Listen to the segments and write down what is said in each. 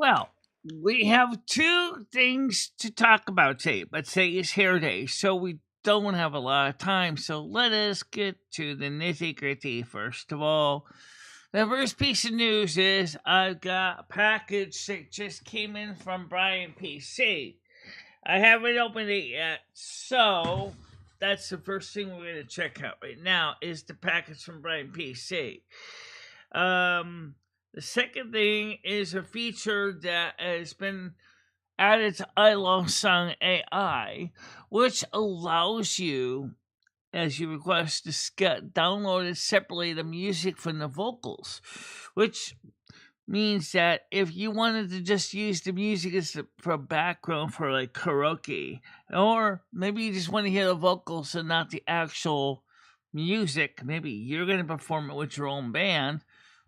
Well, we have two things to talk about today, but today is hair day, so we don't have a lot of time. So let us get to the nitty gritty. First of all, the first piece of news is I've got a package that just came in from Brian PC. I haven't opened it yet, so that's the first thing we're going to check out right now is the package from Brian PC. The second thing is a feature that has been added to iLoveSong AI, which allows you, as you request, to download and separate the music from the vocals, which means that if you wanted to just use the music as for background for like karaoke, or maybe you just want to hear the vocals and not the actual music, maybe you're going to perform it with your own band,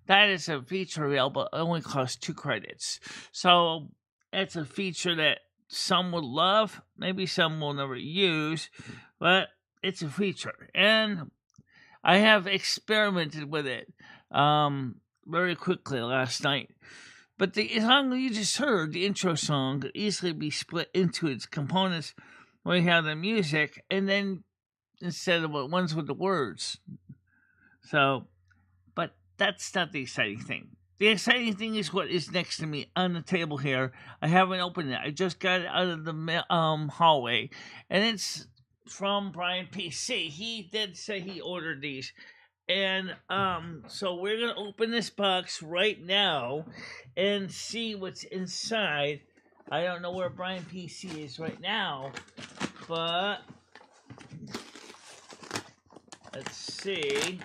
that is a feature available. It only costs 2 credits. So it's a feature that some would love, maybe some will never use, but it's a feature. And I have experimented with it very quickly last night. But the song you just heard, the intro song, could easily be split into its components where you have the music and then instead of ones with the words. So, but that's not the exciting thing. The exciting thing is what is next to me on the table here. I haven't opened it. I just got it out of the hallway. And it's from Brian PC. He did say he ordered these. And so we're going to open this box right now and see what's inside. I don't know where Brian PC is right now, but let's see.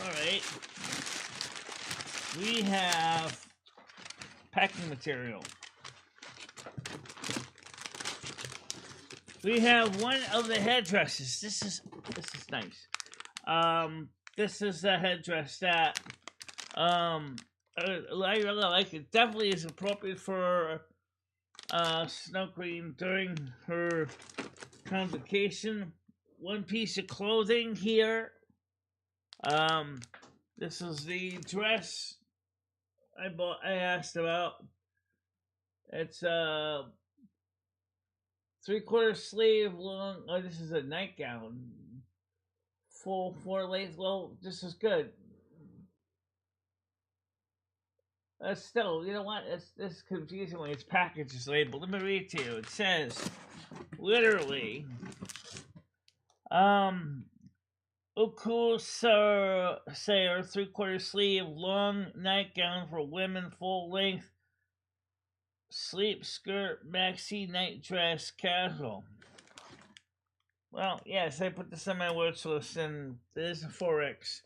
All right. We have packing material. We have one of the headdresses. This is nice. This is the headdress that I really like. It definitely is appropriate for Snow Queen during her convocation. One piece of clothing here. This is the dress I asked about. It's 3/4 sleeve long. Oh, this is a nightgown. Full 4 length. Well, this is good. Still, you know what? It's confusing when its package is labeled. Let me read to you. It says, literally, Ukul Sayer 3/4 sleeve long nightgown for women, full length. Sleep skirt, maxi night dress, casual. Well, yes, I put this on my wish list, and it is a 4X.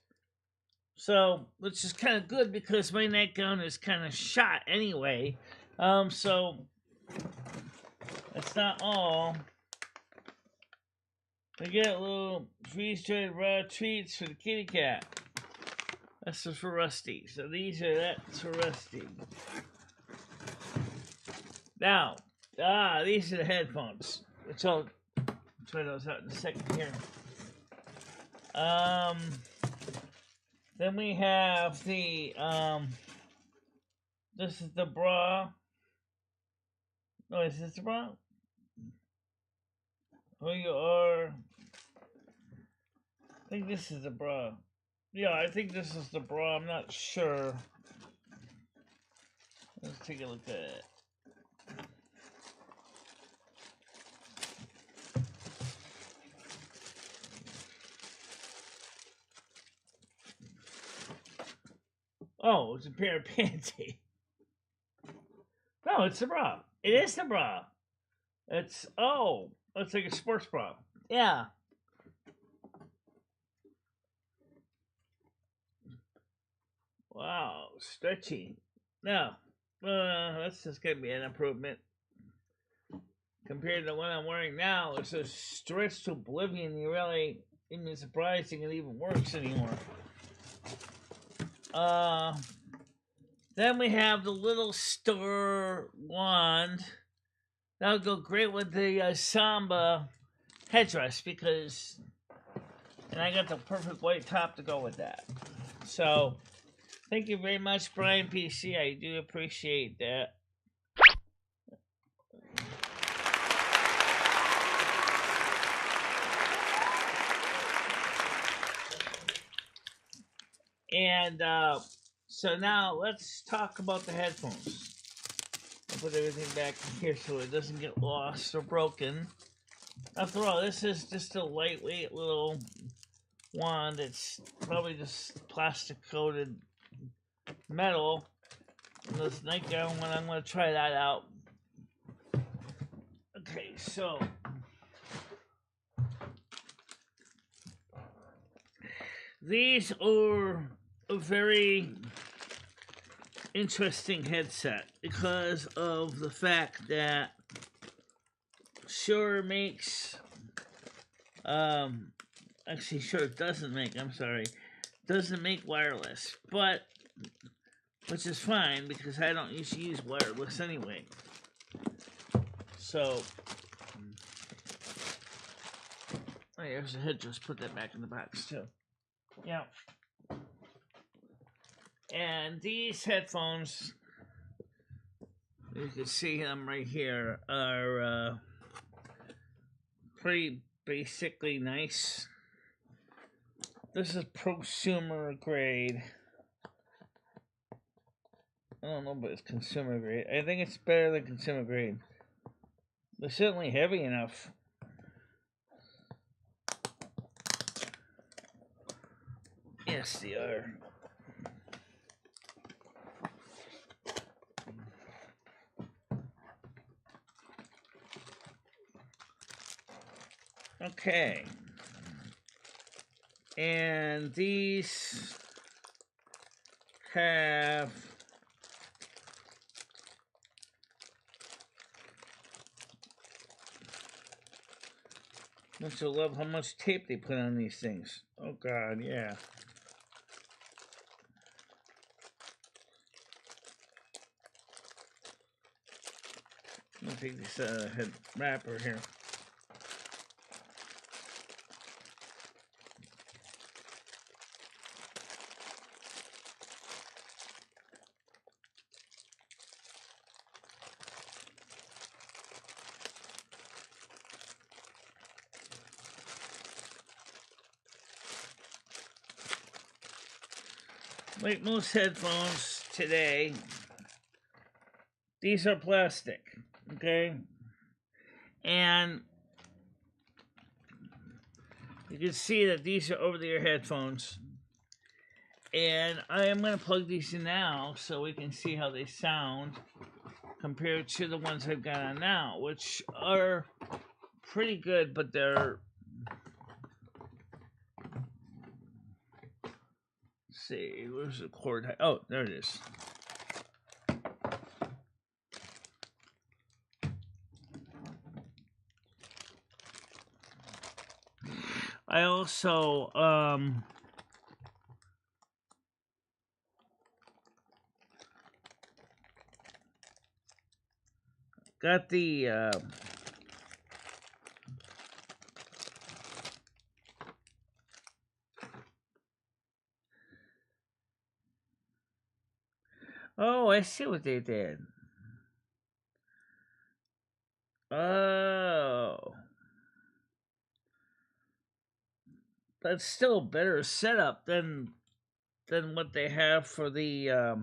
So, which is kind of good because my nightgown is kind of shot anyway. So that's not all. I get a little freeze-dried raw treats for the kitty cat. That's for Rusty. So that's for Rusty. Now, these are the headphones, which I'll try those out in a second here. Then we have the, this is the bra. Oh, is this the bra? Who you are? I think this is the bra. Yeah, I think this is the bra. I'm not sure. Let's take a look at it. Oh, it's a pair of panties. No, it's the bra. It is the bra. It's like a sports bra. Yeah. Wow, stretchy. Now, that's just gonna be an improvement compared to what I'm wearing now. It's a stretch to oblivion. You really even surprising it even works anymore. Then we have the little star wand. That'll go great with the samba headdress because And I got the perfect white top to go with that. So, thank you very much, Brian PC. I do appreciate that. And so now let's talk about the headphones. I'll put everything back in here so it doesn't get lost or broken. After all, this is just a lightweight little wand. It's probably just plastic coated metal. And this nightgown one, I'm going to try that out. Okay, so these are a very interesting headset because of the fact that Shure makes, actually Shure doesn't make wireless, but, which is fine because I don't usually use wireless anyway. So, oh, there's a headdress, put that back in the box too. Yeah. And these headphones, you can see them right here, are pretty basically nice. This is prosumer grade. I don't know, but it's consumer grade. I think it's better than consumer grade. They're certainly heavy enough. Yes, they are. Okay. And these have don't you love how much tape they put on these things? Oh God, yeah. I'm gonna take this head wrapper here. Like most headphones today, these are plastic, okay? And you can see that these are over-the-ear headphones. And I am going to plug these in now so we can see how they sound compared to the ones I've got on now, which are pretty good, but they're... Let's see, where's the cord? Oh, there it is. I also got the oh, I see what they did. Oh. That's still a better setup than what they have for the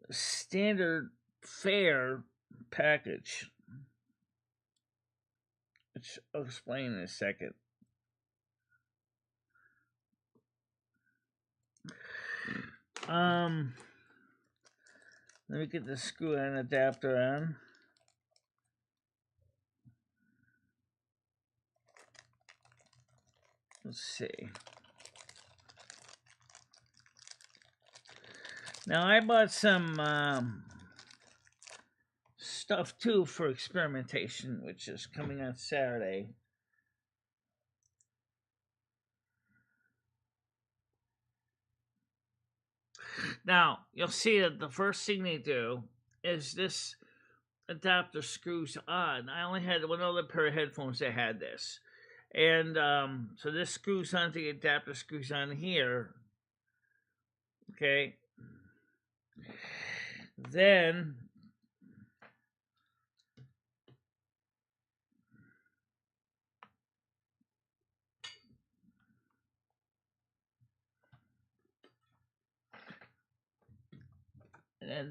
standard fare package, which I'll explain in a second. Let me get the screw and adapter on. Let's see. Now I bought some stuff too for experimentation, which is coming on Saturday. Now, you'll see that the first thing they do is this adapter screws on. I only had one other pair of headphones that had this. And so this screws on, the adapter screws on here. Okay. Then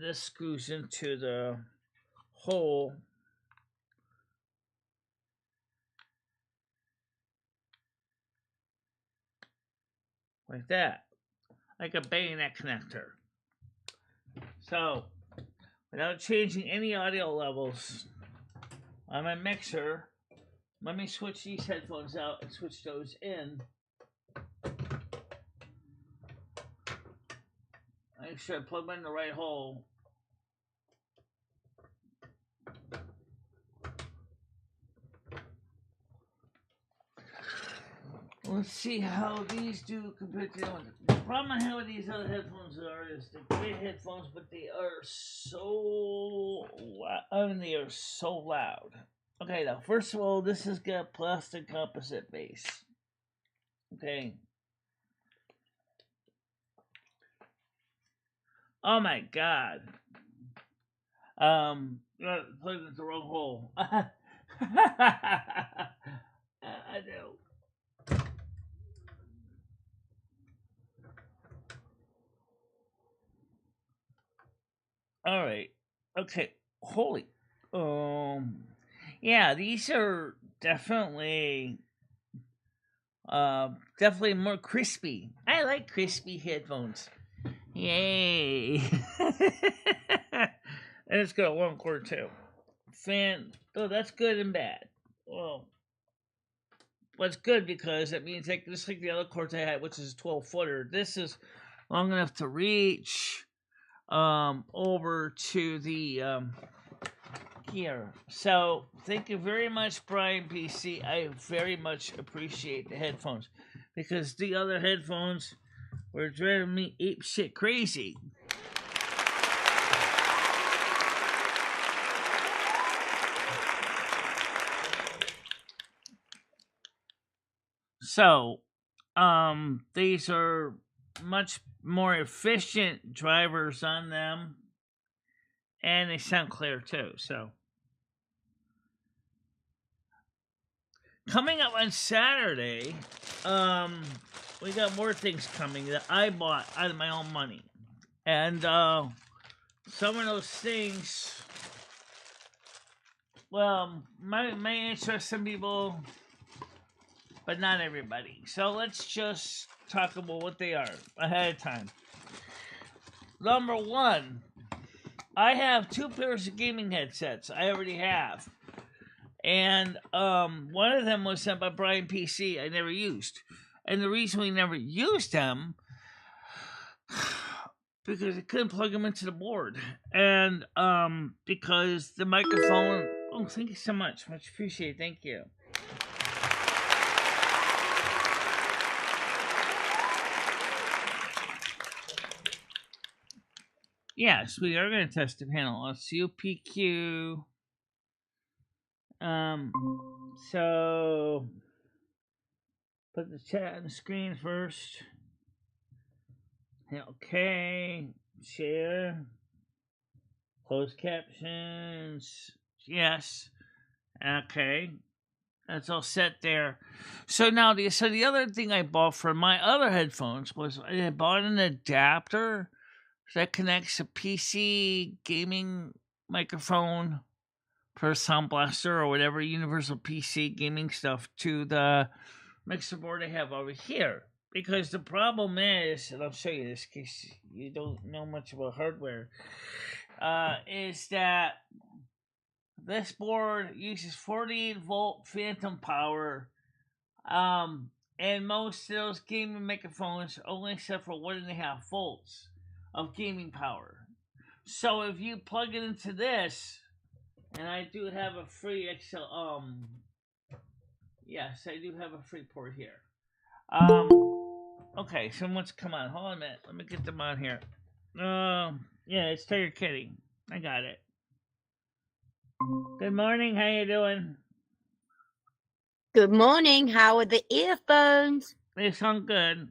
this screws into the hole like that, like a bayonet connector. So, without changing any audio levels on my mixer, let me switch these headphones out and switch those in. Make sure I plug them in the right hole. Let's see how these do compared to the other ones. The problem I have with these other headphones is they're great headphones, but they are so they are so loud. Okay, now first of all, this has got plastic composite base. Okay. Oh my god. Plugged into the wrong hole. I know. All right. Okay. Holy. Yeah, these are definitely definitely more crispy. I like crispy headphones. Yay. And it's got a long cord too. That's good and bad. Well, it's good because it means like just like the other cords I had, which is a 12-footer. This is long enough to reach over to the here. So thank you very much, Brian PC. I very much appreciate the headphones because the other headphones were driving me ape shit crazy. So, these are much more efficient drivers on them, and they sound clear too. So, coming up on Saturday, we got more things coming that I bought out of my own money, and some of those things, well, may interest some people, but not everybody. So let's just talk about what they are ahead of time. Number one, I have 2 pairs of gaming headsets. I already have. And one of them was sent by Brian PC. I never used. And the reason we never used them, because I couldn't plug them into the board. And because the microphone... Oh, thank you so much. Much appreciated. Thank you. Yes, we are going to test the panel. Let's COPQ. So put the chat on the screen first. Okay. Share. Closed captions. Yes. Okay. That's all set there. So now the other thing I bought for my other headphones was I bought an adapter that connects a PC gaming microphone for Sound Blaster or whatever universal PC gaming stuff to the mixer board I have over here. Because the problem is, and I'll show you this in case you don't know much about hardware, is that this board uses 48-volt phantom power, and most of those gaming microphones only accept for 1.5 volts of gaming power. So if you plug it into this, and I do have a free yes, I do have a free port here. Okay, someone's come on. Hold on a minute. Let me get them on here. Yeah, it's Tiger Kitty. I got it. Good morning. How you doing? Good morning. How are the earphones? They sound good.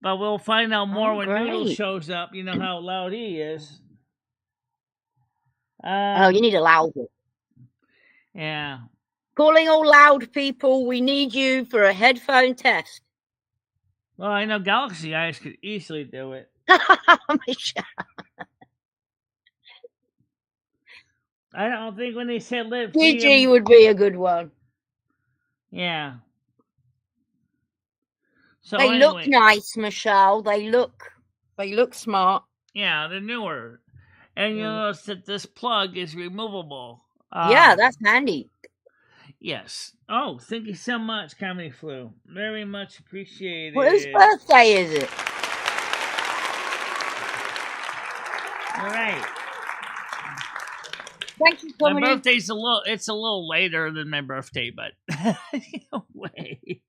But we'll find out more when Noodle great. shows up. You know how loud he is. Oh, you need a loud one. Yeah. Calling all loud people, we need you for a headphone test. Well, I know Galaxy Eyes could easily do it. Michelle. I don't think when they said live Gigi would be a good one. Yeah. So they anyway, look nice, Michelle. They look smart. Yeah, they're newer. And you'll notice that this plug is removable. Yeah, that's handy. Yes. Oh, thank you so much, Comedy Flu. Very much appreciated. Whose birthday is it? All right. Thank you, Comedy. My birthday's a little later than my birthday, but no way.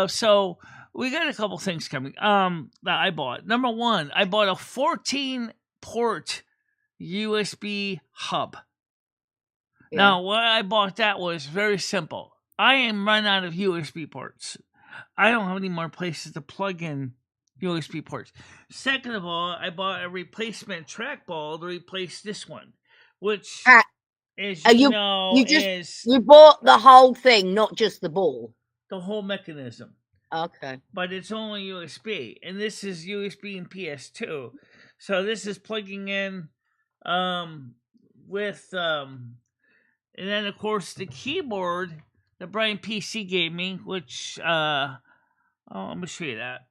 So we got a couple things coming. That I bought. Number one, I bought a 14-port USB hub. Yeah. Now, why I bought that was very simple. I am run out of USB ports. I don't have any more places to plug in USB ports. Second of all, I bought a replacement trackball to replace this one, which, as you bought the whole thing, not just the ball. The whole mechanism. Okay. But it's only USB, and this is USB and PS2. So this is plugging in with and then of course the keyboard that Brian PC gave me, which I'm gonna show you that.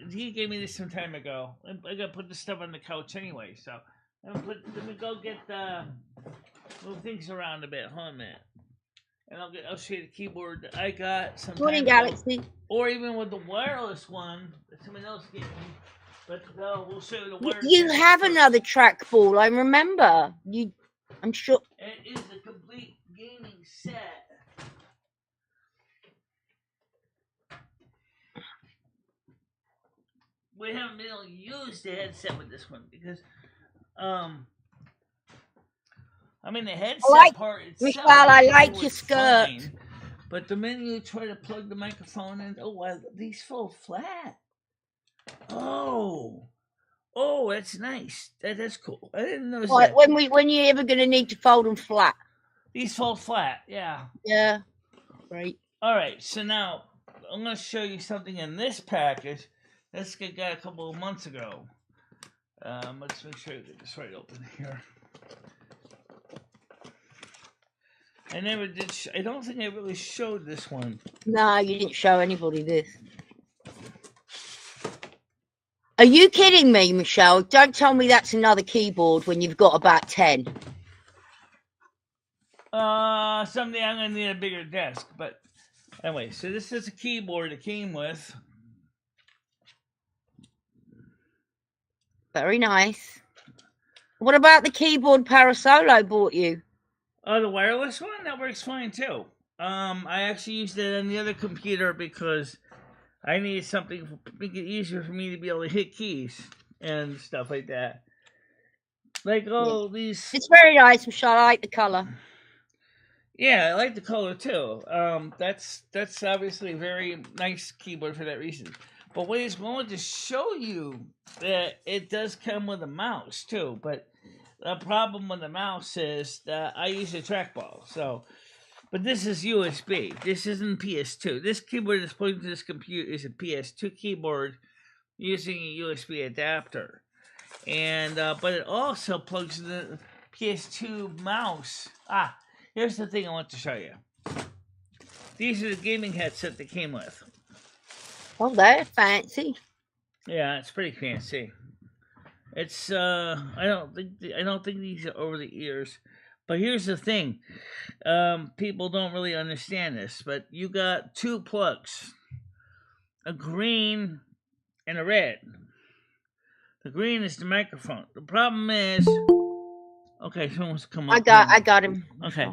He gave me this some time ago. I gotta put this stuff on the couch anyway, so let me go get move things around a bit. Hold on a minute. And I'll show you the keyboard that I got some time ago. Galaxy. Or even with the wireless one that someone else gave me. But we'll show you the wireless. You have another trackball, I remember. I'm sure. It is a complete gaming set. We haven't been able to use the headset with this one because, the headset part itself. Michelle, I like your skirt. Fine, but the minute you try to plug the microphone in, these fall flat. Oh, that's nice. That's cool. I didn't know that. When you ever gonna need to fold them flat? These fall flat. Yeah. Yeah. Right. All right. So now I'm gonna show you something in this package. This guy got a couple of months ago. Let's make sure I get this right open here. I never did. I don't think I really showed this one. No, you didn't show anybody this. Are you kidding me, Michelle? Don't tell me that's another keyboard when you've got about 10. Someday I'm gonna need a bigger desk. But anyway, so this is a keyboard it came with. Very nice. What about the keyboard Parasolo bought you? The wireless one? That works fine too. I actually used it on the other computer because I needed something to make it easier for me to be able to hit keys and stuff like that. These. It's very nice, Michelle. I like the color. Yeah, I like the color too. That's obviously a very nice keyboard for that reason. But what he's going to show you that it does come with a mouse too. But the problem with the mouse is that I use a trackball. So, but this is USB. This isn't PS2. This keyboard that's plugged into this computer is a PS2 keyboard using a USB adapter. And but it also plugs in the PS2 mouse. Here's the thing I want to show you. These are the gaming headset that came with. Oh, they're fancy. Yeah, it's pretty fancy. It's I don't think these are over the ears. But here's the thing. People don't really understand this, but you got two plugs. A green and a red. The green is the microphone. The problem is okay, someone wants to come up. I got him. Okay.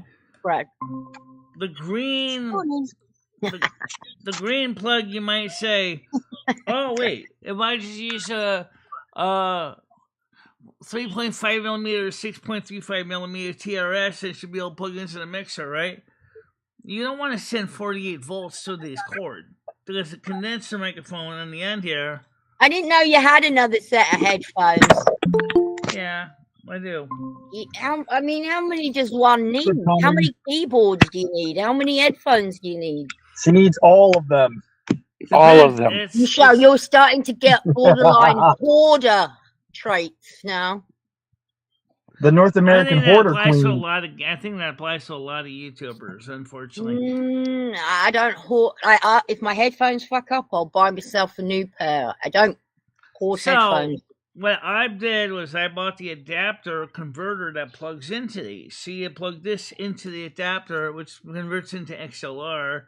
Right. The green the green plug, you might say, oh wait, if I just use a 3.5 millimeter, 6.35 millimeter TRS, it should be able to plug into the mixer, right? you don't want to send 48 volts to this cord because the condenser microphone on the end here. I didn't know you had another set of headphones. Yeah, I do. I mean, how many does one need? How many keyboards do you need? How many headphones do you need? She needs all of them. All of them. Michelle, you're starting to get borderline hoarder traits now. The North American hoarder queen. I think that applies to a lot of YouTubers, unfortunately. I don't hoard. If my headphones fuck up, I'll buy myself a new pair. I don't hoard headphones. What I did was I bought the adapter converter that plugs into these. So you plug this into the adapter, which converts into XLR,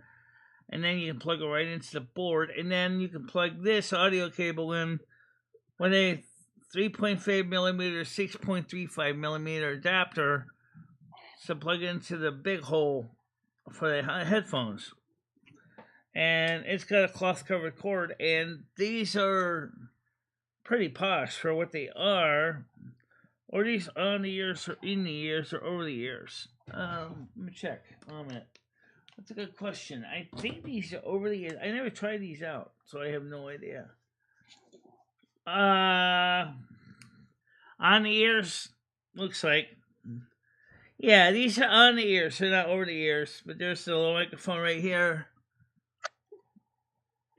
and then you can plug it right into the board, and then you can plug this audio cable in with a 3.5 millimeter, 6.35 millimeter adapter to plug into the big hole for the headphones. And it's got a cloth covered cord, and these are pretty posh for what they are. Or these on the ears or in the ears or over the ears. Let me check. Oh, man. That's a good question. I think these are over the ears. I never tried these out, so I have no idea. On the ears, looks like. Yeah, these are on the ears, so not over the ears. But there's the little microphone right here.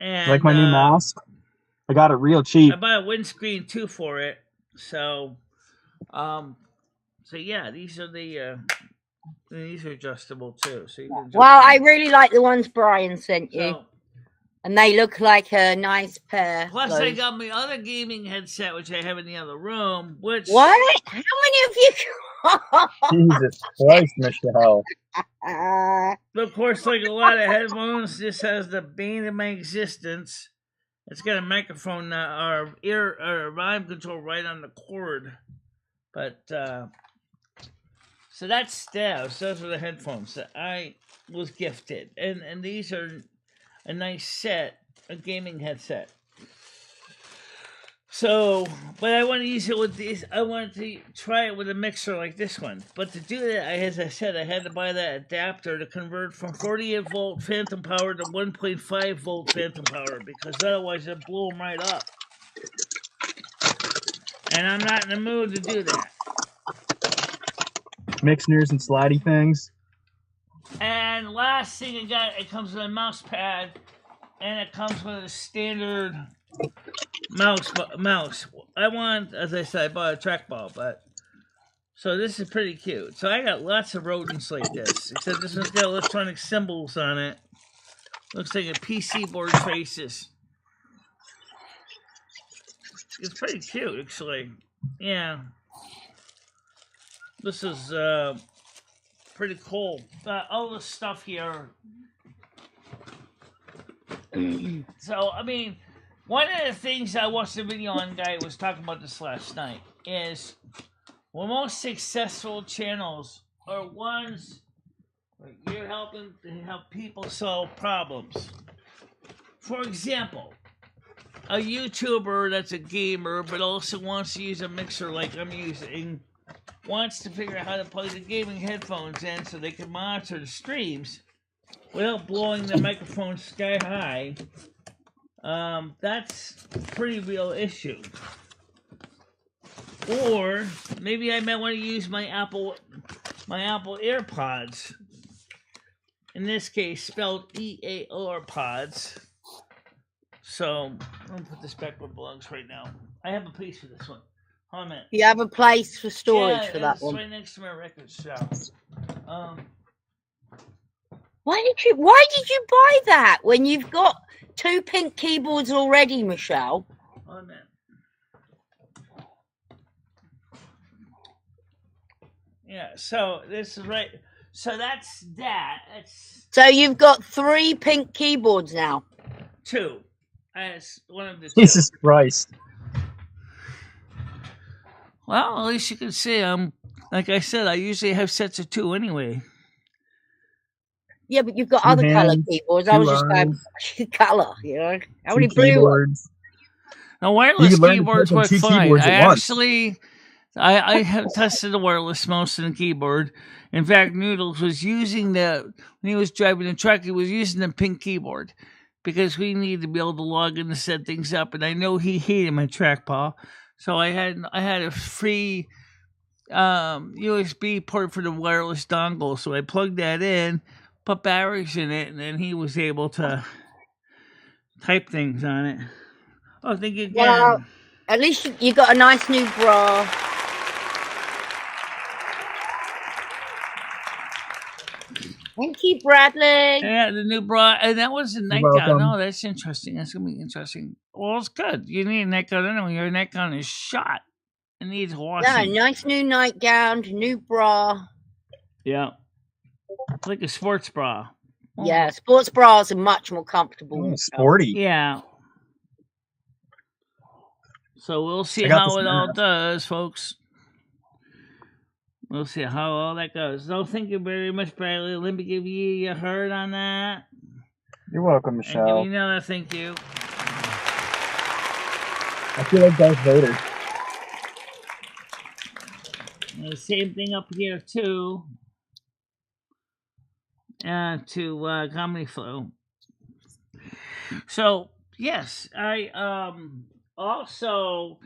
And like my new mask? I got it real cheap. I bought a windscreen too for it. So yeah, these are these are adjustable too. So you can adjust well, them. I really like the ones Brian sent you. And they look like a nice pair. Plus, I got my other gaming headset, which I have in the other room. Which what? How many of you? Jesus Christ, Michelle. But of course, like a lot of headphones, this has the bane of my existence. It's got a microphone or ear or volume control right on the cord. But so that's those were the headphones that I was gifted, and these are a nice set, a gaming headset. So, but I want to use it with these. I wanted to try it with a mixer like this one. But to do that, as I said, I had to buy that adapter to convert from 48 volt phantom power to 1.5 volt phantom power, because otherwise it'd blow them right up. And I'm not in the mood to do that. Mixers and slidey things. And last thing I got, it comes with a mouse pad, and it comes with a standard mouse. I want, as I said, I bought a trackball, but so this is pretty cute. So I got lots of rodents like this, except this one's got electronic symbols on it. Looks like a PC board traces. It's pretty cute, actually. Yeah. This is pretty cool. All this stuff here. So, I mean, one of the things I watched a video on, guy was talking about this last night, is the most successful channels are ones where you're helping to help people solve problems. For example, a YouTuber that's a gamer but also wants to use a mixer like I'm using, wants to figure out how to plug the gaming headphones in so they can monitor the streams without blowing the microphone sky high. That's a pretty real issue. Or maybe I might want to use my Apple AirPods. In this case, spelled EAR pods. So I'm gonna put this back where it belongs right now. I have a place for this one. Hold on a minute. You have a place for storage for that it's one. right next to my record shop. Why did you buy that when you've got 2 pink keyboards already, Michelle? Hold on a minute. Yeah, so this is right. So that's that. So you've got 3 pink keyboards now. 2. As one of the 2. Jesus Christ. Well, at least you can see like I said, I usually have sets of 2 anyway. Yeah, but you've got other color keyboards. I was just going color, you know. How many blue ones? Now, wireless keyboards work fine. I actually I have tested the wireless mouse and the keyboard. In fact, Noodles was using when he was driving the truck, he was using the pink keyboard because we need to be able to log in to set things up. And I know he hated my trackball, so I had a free USB port for the wireless dongle, so I plugged that in, put batteries in it, and then he was able to type things on it. Oh, thank you again. Well, at least you got a nice new bra. Thank you, Bradley. Yeah, the new bra, and that was a nightgown. Oh, that's interesting. That's gonna be interesting. Well, it's good. You need a nightgown anyway. Your nightgown is shot. It needs washing. Yeah, nice new nightgown, new bra. Yeah, it's like a sports bra. Oh. Yeah, sports bras are much more comfortable. Sporty. Yeah. So we'll see how it all does, folks. We'll see how all that goes. So thank you very much, Bradley. Let me give you a heart on that. You're welcome, Michelle. And give me another thank you. I feel like Darth Vader. And the same thing up here, too. To Comedy Flow. So, yes, I also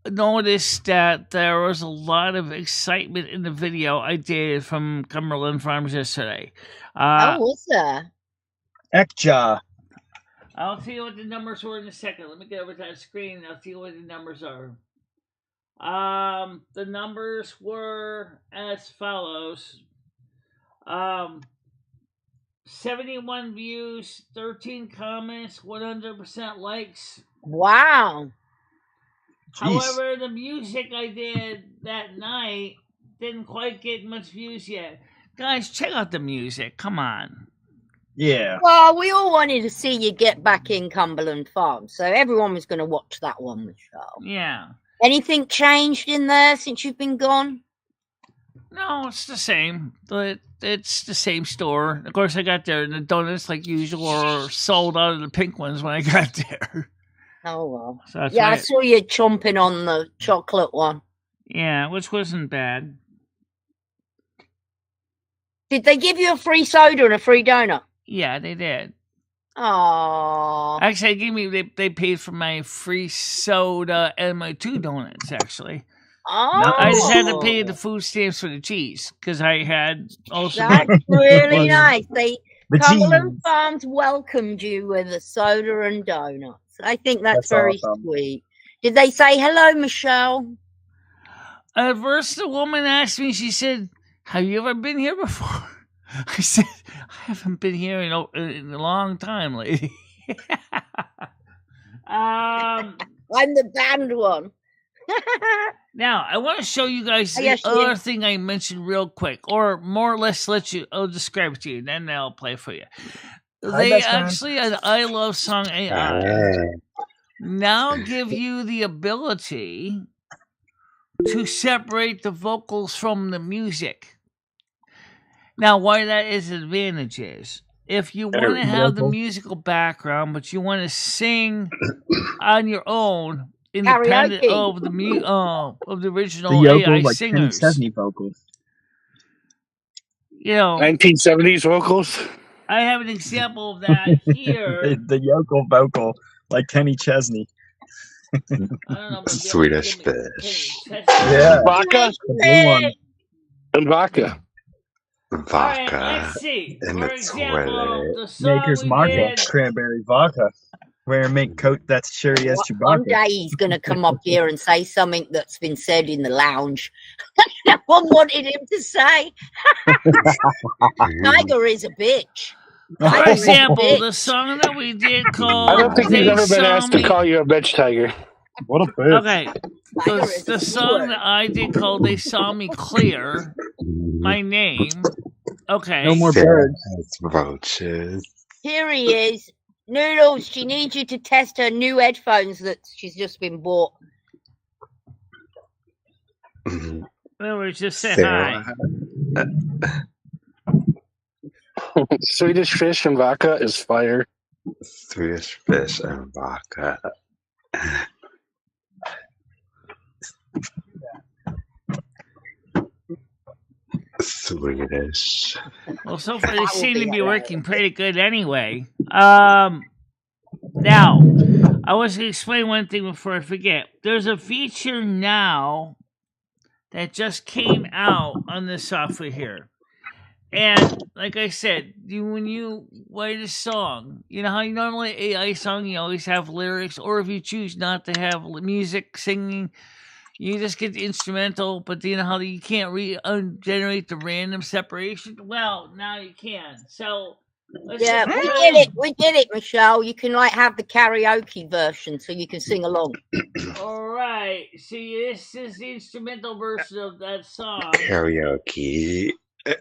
noticed that there was a lot of excitement in the video I did from Cumberland Farms yesterday. Oh, what's that? Ekja. I'll tell you what the numbers were in a second. Let me get over to that screen and I'll tell you what the numbers are. The numbers were as follows. 71 views, 13 comments, 100% likes. Wow. Jeez. However, the music I did that night didn't quite get much views yet. Guys, check out the music. Come on. Yeah. Well, we all wanted to see you get back in Cumberland Farm, so everyone was going to watch that one, Michelle. Yeah. Anything changed in there since you've been gone? No, it's the same. But it's the same store. Of course, I got there, and the donuts, like usual, are sold out of the pink ones when I got there. Oh, well. So Yeah, I saw you chomping on the chocolate one. Yeah, which wasn't bad. Did they give you a free soda and a free donut? Yeah, they did. Oh. Actually, they paid for my free soda and my 2 donuts, actually. Oh. I just had to pay the food stamps for the cheese, because I had also... That's really nice. Cumberland cheese. Farms welcomed you with a soda and donuts. I think that's very awesome. sweet. Did they say, hello, Michelle? At first, the woman asked me, she said, have you ever been here before? I said, I haven't been here in a long time, lady. I'm the banned one. Now, I want to show you guys the other thing I mentioned real quick, or more or less I'll describe it to you, and then I'll play for you. They actually, an I Love Song AI, now give you the ability to separate the vocals from the music. Now, why that is advantages. If you want to have the musical background, but you want to sing on your own, independent of the original AI like singers. 70 vocals. You know, 1970s vocals. I have an example of that here. the yokel vocal, like Kenny Chesney. I don't know, Swedish fish. Yeah. Vodka. And vodka. Vodka. Right, let's see. And For it's example, the song Maker's we Mark did. Cranberry vodka. Wear a mink coat that's cherry as One Chewbacca. day he's going to come up here and say something that's been said in the lounge. No one wanted him to say. Tiger is a bitch. For example, the song that we did called I don't think They you've ever been Saw asked to Me. call you a bitch, Tiger. What a bitch. Okay, the song that I did called They Saw Me Clear, my name. Okay. No more birds. Roaches. Here he is. Noodles, she needs you to test her new headphones that she's just been bought. Well, just say hi. Swedish fish and vodka is fire. Swedish fish and vodka. Swedish. Well, so far they That will seem to be be hilarious. working pretty good anyway. Now, I was going to explain one thing before I forget. There's a feature now that just came out on this software here. And like I said, when you write a song, you know how you normally AI song, you always have lyrics, or if you choose not to have music singing, you just get the instrumental, but you know how you can't generate the random separation? Well, now you can. So, Yeah, we did it, Michelle. You can like have the karaoke version so you can sing along. All right. See, this is the instrumental version of that song. Karaoke. All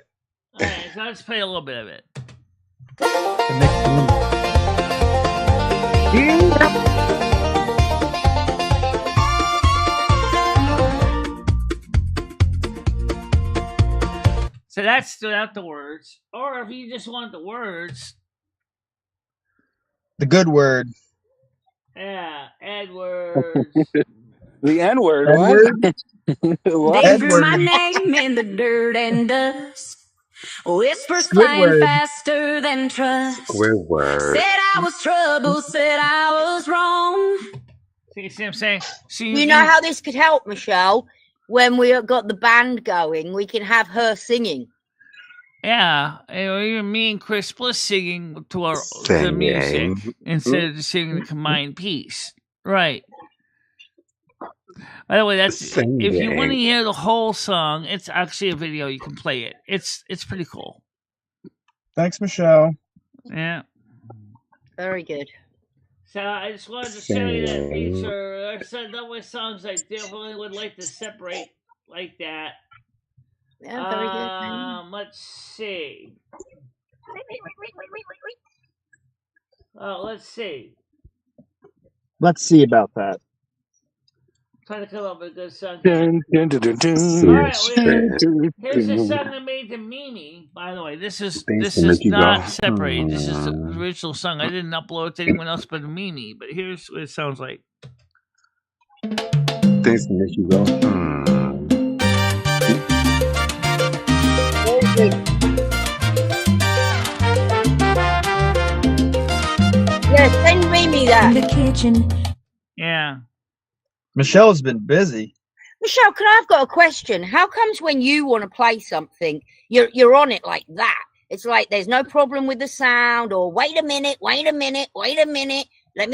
right, so let's play a little bit of it. So that's without the words. Or if you just want the words. The good word. Yeah, Edwards. The N-word. Edward? What? They drew my Edward. name in the dirt and dust. Whispers flying Squidward. faster than trust. Squidward. Said I was trouble, said I was wrong. See what I'm saying? So You know how this could help, Michelle? When we got the band going, we can have her singing. Yeah, or even me and Chris Bliss singing to our to Singing. music instead of just singing the combined piece. Right. By the way, that's if you want to Singing. hear the whole song, it's actually a video. You can play it. It's pretty cool. Thanks, Michelle. Yeah. Very good. So I just wanted to show you that Singing. feature. There's some other songs I definitely would like to separate like that. Yeah, very good. Let's see. Let's see. Let's see about that. Trying to come up with a good song. Dun, dun, dun, dun, dun. Here's a song I made to Mimi. By the way, this is Things to make you go, not separated. This is the original song. I didn't upload it to anyone else but Mimi. But here's what it sounds like. Things to make you go. Very good. Yeah, send Mimi that. In the kitchen. Yeah. Michelle's been busy. Michelle, I've got a question. How comes when you want to play something, you're on it like that? It's like there's no problem with the sound, or wait a minute, let me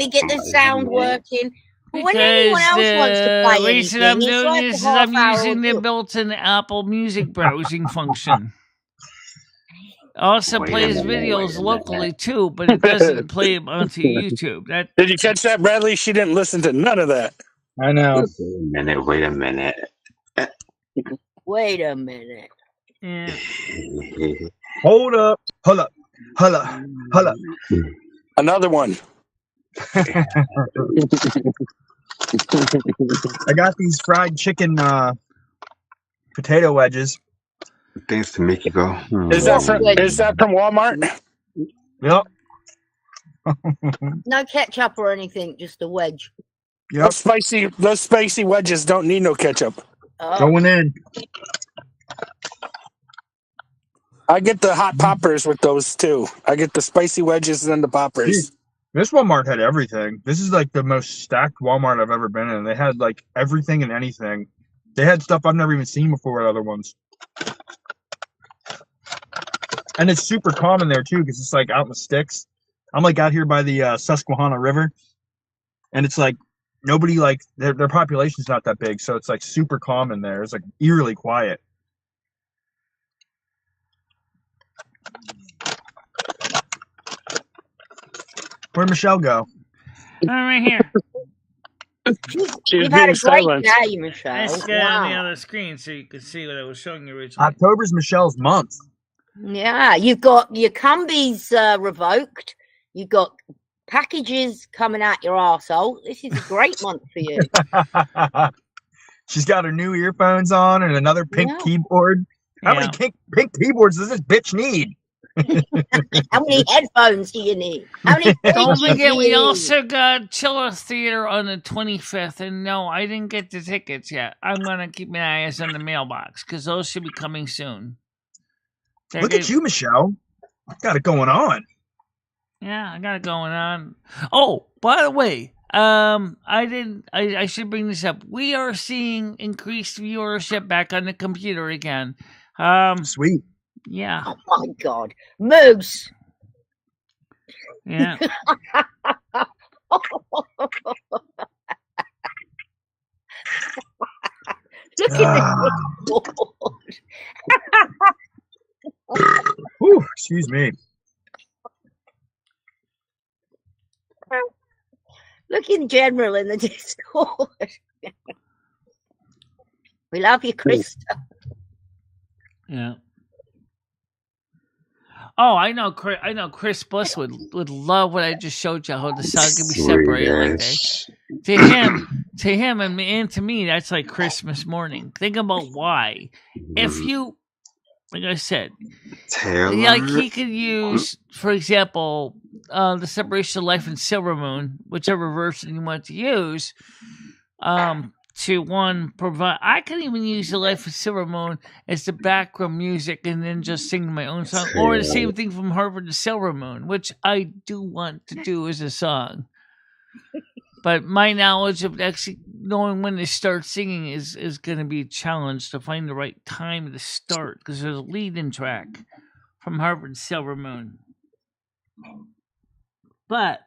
get the sound working. But when anyone else wants to play reason anything, I'm it's doing like this is a half I'm hour using the ordeal. built-in Apple Music browsing function. Also Wait a plays minute, videos wait a locally minute. too, but it doesn't play them onto YouTube. Did you catch that, Bradley? She didn't listen to none of that. I know. Wait a minute. Wait a minute. Yeah. Hold up. Hold up. Another one. I got these fried chicken potato wedges. Things to make you go. Is that from Walmart? Yep. No ketchup or anything, just a wedge. Yep. Those spicy wedges don't need no ketchup. Oh, Going in. I get the hot poppers with those too. I get the spicy wedges and then the poppers. This Walmart had everything. This is like the most stacked Walmart I've ever been in. They had like everything and anything. They had stuff I've never even seen before at other ones. And it's super common there too, because it's like out in the sticks. I'm like out here by the Susquehanna River, and it's like nobody, like their population's not that big, so it's like super common there. It's like eerily quiet. Where'd Michelle go? Right here. She's you've had being a great silent. day, Michelle. Let's get on the Wow. other screen so you can see what I was showing you originally. October's Michelle's month. Yeah, you've got your cumbies revoked. You've got packages coming out your arsehole. This is a great month for you. She's got her new earphones on and another pink Yeah. keyboard. How many pink keyboards does this bitch need? How many headphones do you need? How many Don't fridges forget, do we you also got Chiller Theater on the 25th, and no, I didn't get the tickets yet. I'm gonna keep my eyes on the mailbox because those should be coming soon. Look at you, Michelle. Got it going on. Yeah, I got it going on. Oh, by the way, I should bring this up. We are seeing increased viewership back on the computer again. Sweet. Yeah. Oh my God, Moose. Yeah. Look at this. Whew, excuse me. Look in general in the Discord. We love you, Krista. Yeah. Oh, I know. Chris Bliss would love what I just showed you. How the song can be separated like that. To him, and to me, that's like Christmas morning. Think about why. If you, like I said, Taylor. like he could use, for example, the separation of life and Silver Moon, whichever version you want to use. To one provide. I can even use the Life of Silver Moon as the background music, and then just sing my own song, or the same thing from Harvard to Silver Moon, which I do want to do as a song. But my knowledge of actually knowing when to start singing is going to be a challenge to find the right time to start, because there's a lead-in track from Harvard to Silver Moon. But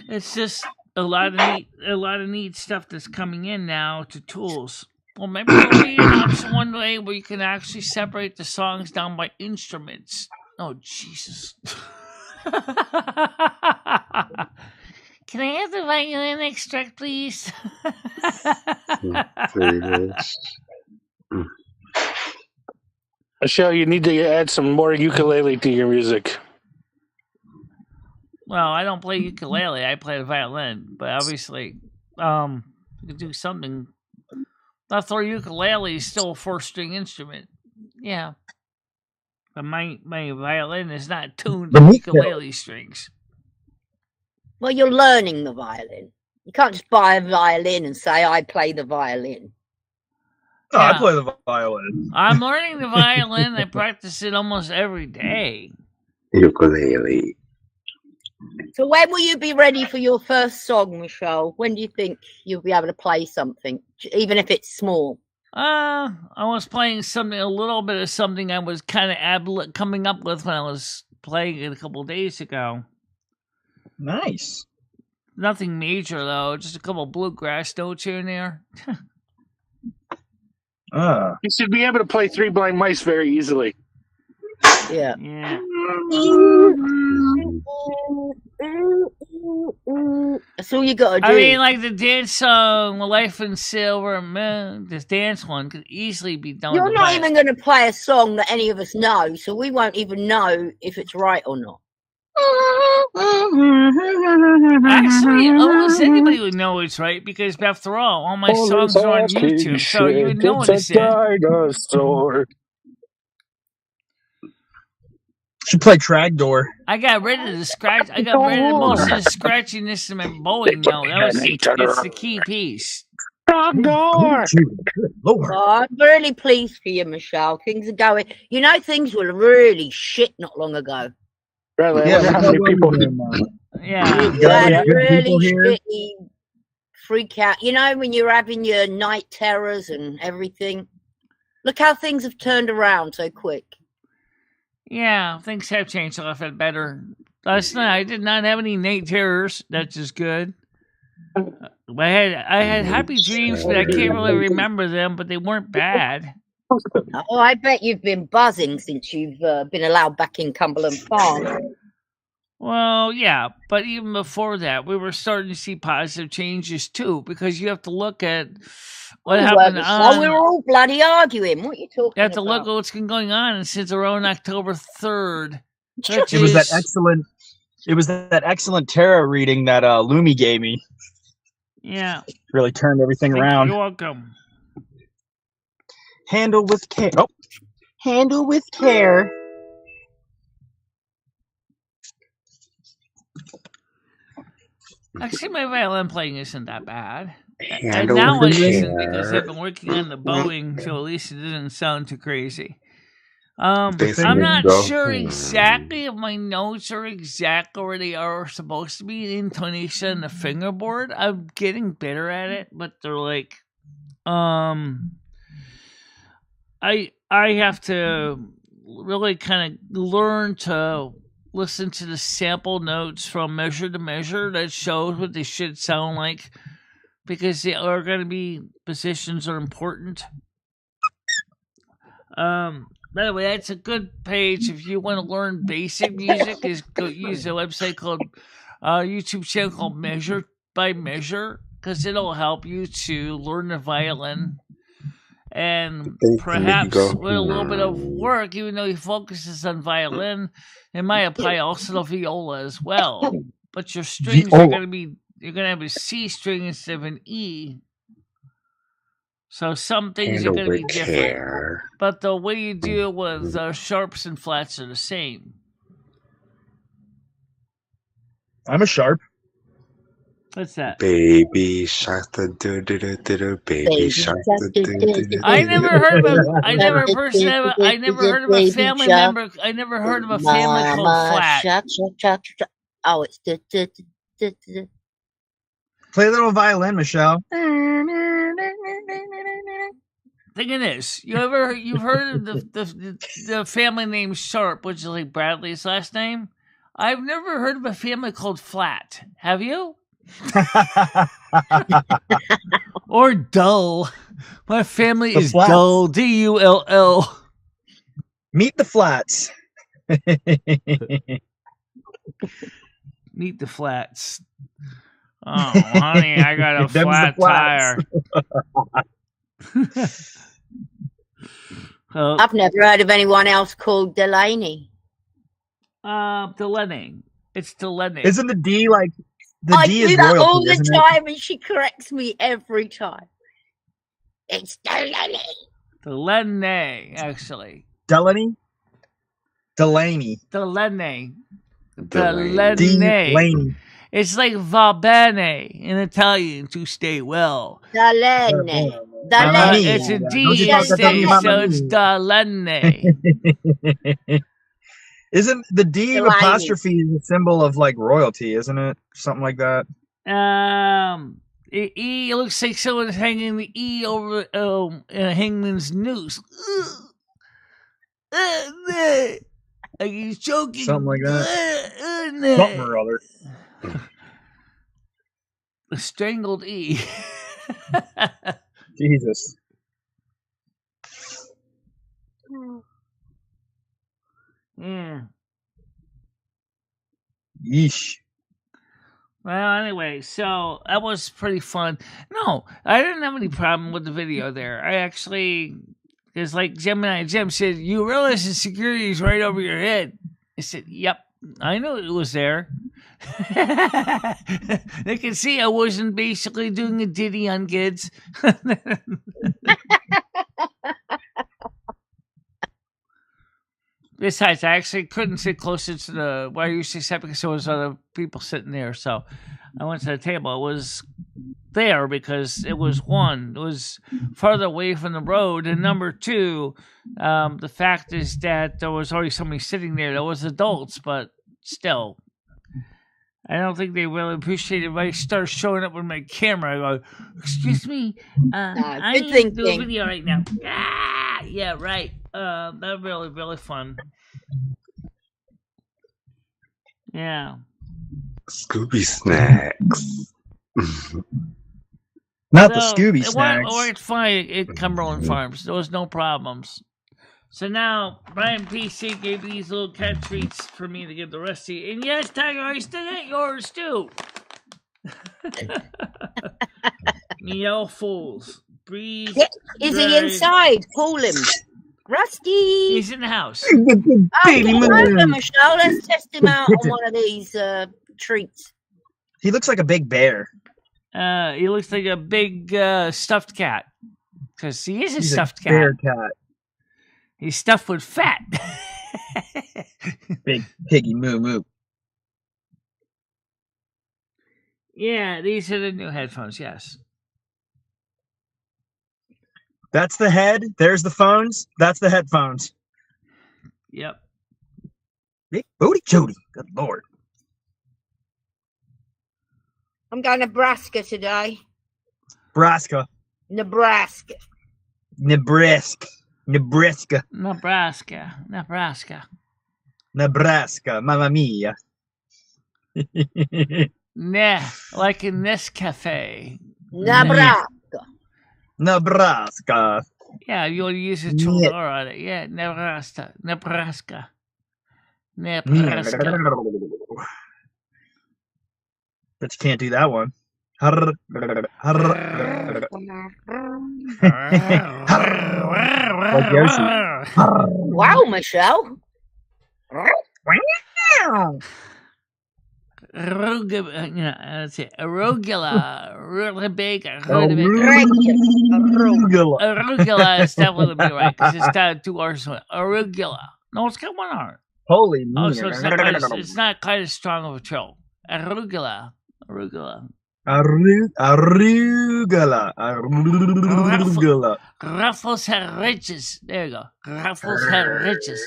it's just a lot of neat stuff that's coming in now to tools. Well, maybe there'll be an option one day where you can actually separate the songs down by instruments. Oh, Jesus. Can I have the violin extract, please? Michelle, you need to add some more ukulele to your music. Well, I don't play ukulele. I play the violin. But obviously, you could do something. I thought ukulele is still a 4-string instrument. Yeah. But my violin is not tuned to ukulele strings. Well, you're learning the violin. You can't just buy a violin and say, I play the violin. No, I play the violin. I'm learning the violin. I practice it almost every day. Ukulele. So when will you be ready for your first song, Michelle? When do you think you'll be able to play something, even if it's small? I was playing something, a little bit of something I was kind of coming up with when I was playing it a couple of days ago. Nice. Nothing major, though. Just a couple of bluegrass notes here and there. You should be able to play Three Blind Mice very easily. Yeah. That's all you gotta do. I mean, like the dance song, Life in Silver, man, this dance one could easily be done. You're not even going to play a song that any of us know, so we won't even know if it's right or not. Actually, almost anybody would know it's right, because after all my songs are on YouTube, so you would know what it's dinosaur. Should play Tragdoor. I got rid of the scratch. I got rid of most of the scratchiness in my bowing note. It's the key piece. Tragdoor. Oh, I'm really pleased for you, Michelle. Things are going. You know, things were really shit not long ago. Really? Yeah, How many people? Yeah. You had really shitty freak out. You know, when you're having your night terrors and everything. Look how things have turned around so quick. Yeah, things have changed a lot better. Last night I did not have any night terrors. That's just good. I had happy dreams, but I can't really remember them. But they weren't bad. Oh, I bet you've been buzzing since you've been allowed back in Cumberland Farm. Well, yeah, but even before that, we were starting to see positive changes too, because you have to look at what happened on. We were all bloody arguing. What are you talking about? You have to look at what's been going on since around October 3rd. It was that excellent. It was that excellent tarot reading that Lumi gave me. Yeah, really turned everything around. You're welcome. Handle with care. Oh, handle with care. Actually, my violin playing isn't that bad. And now it isn't, because I've been working on the bowing, so at least it doesn't sound too crazy. This I'm is not the sure home. exactly if my notes are exactly where they are supposed to be. The intonation and the fingerboard. I'm getting better at it, but they're like, I have to really kind of learn to listen to the sample notes from measure to measure that shows what they should sound like, because they are going to be positions are important. By the way, that's a good page if you want to learn basic music. Is go use a website called YouTube channel called Measure by Measure, because it'll help you to learn the violin. And This is perhaps the with a little bit of home. work, even though he focuses on violin, it might apply also to viola as well. But your strings are Viola. going to be, you're going to have a C string instead of an E. So some things are Handle going to be with different. care. But the way you deal with sharps and flats are the same. I'm a sharp. What's that? Baby shark do do do do do. Baby shark do do do do. I never heard of a. I never Baby heard of a family shark. member. I never heard of a family called Mama Flat. shark, shark, shark, shark. Oh, it's Play a little violin, Michelle. Think of this. You've heard of the family name Sharp, which is like Bradley's last name. I've never heard of a family called Flat. Have you? Or Dull. My family The is Flats. Dull. Dull. Meet the Flats. Meet the Flats. Oh, honey, I got a Them's the flat flats. tire. I've never heard of anyone else called Delaney. Delaney. It's Delaney. Isn't the D like the I D do is that royalty, all the isn't it? time, and she corrects me every time. It's Delaney. Delaney, actually. Delaney? Delaney. Delaney. Delaney. Delaney. It's like va bene in Italian, to stay well. Delaney. Delaney. It's a Don't D you talk about instead, Mamma so it's Mia. Delaney. Isn't the D Delaney. apostrophe a symbol of like royalty, isn't it? Something like that. It looks like someone's hanging the E over hangman's noose. Like he's choking. Something like that. Something or other. A strangled E. Jesus. Yeah. Yeesh. Well, anyway, so that was pretty fun. No, I didn't have any problem with the video there. I actually, because like Gemini Jim said, you realize the security is right over your head. I said, yep, I know it was there. They can see I wasn't basically doing a ditty on kids. Besides, I actually couldn't sit closer to the where I usually sit because there was other people sitting there. So I went to the table. It was there because it was farther away from the road, and number two, the fact is that there was already somebody sitting there that was adults, but still, I don't think they really appreciated it. When I started showing up with my camera, I go, "Excuse me, I good need to do a thinking. video right now." Ah, yeah, right. That was really, really fun. Yeah. Scooby snacks. Not the So, Scooby it snacks. worked fine at Cumberland Farms. There was no problems. So now, Brian PC gave these little cat treats for me to give the rest of you. And yes, Tiger, I still got yours too. Meow fools. Breathe. Is he Right. inside? Pull him. Rusty. He's in the house. Baby Come over, moon. Michelle. Let's test him out on one of these treats. He looks like a big bear. He looks like a big stuffed cat. Because he is a He's stuffed a cat. bear cat. He's stuffed with fat. Big piggy moo moo. Yeah, these are the new headphones, yes. That's the head. There's the phones. That's the headphones. Yep. Big booty Jody. Good lord. I'm going to Nebraska today. Nebraska. Nebraska. Nebraska. Nebraska. Nebraska. Nebraska. Nebraska. Mamma mia. Nah, like in this cafe. Nebraska. Nebraska. Yeah, you want to use a Childor on it. Yeah, Nebraska. Nebraska. Nebraska. But you can't do that one. Like Yoshi. Wow, Michelle. That's it. Arugula. Really big. Arugula is definitely be right because it's got 2 R's. Arugula. No, it's got 1 R. Holy Oh, so it's not quite as strong of a trill. Arugula. Arugula. Arugula. Arugula. Ruffles her riches. There you go. Ruffles her riches.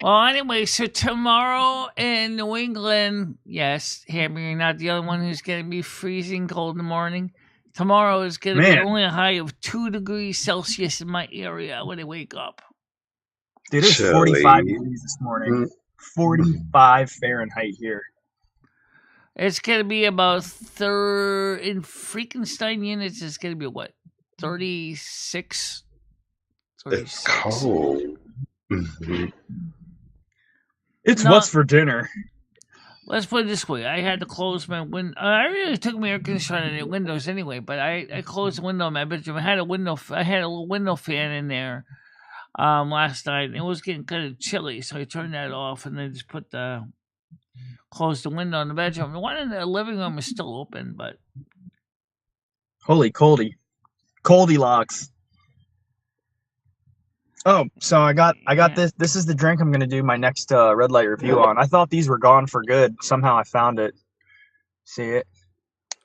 Well, anyway, so tomorrow in New England, yes, Hammer, you're not the only one who's going to be freezing cold in the morning. Tomorrow is going to be only a high of 2 degrees Celsius in my area when I wake up. Dude, it's 45 degrees this morning. 45 Fahrenheit here. It's going to be about in Freakenstein units, it's going to be what? 36? It's cold. Mm-hmm. It's what's for dinner. Let's put it this way. I had to close my window. I really took my air conditioner out of the windows anyway, but I closed the window in my bedroom. I had a little window fan in there last night. It was getting kind of chilly, so I turned that off and then just closed the window in the bedroom. The one in the living room is still open, but holy coldy locks. Oh, so I got this. This is the drink I'm gonna do my next red light review on. I thought these were gone for good. Somehow I found it. See it?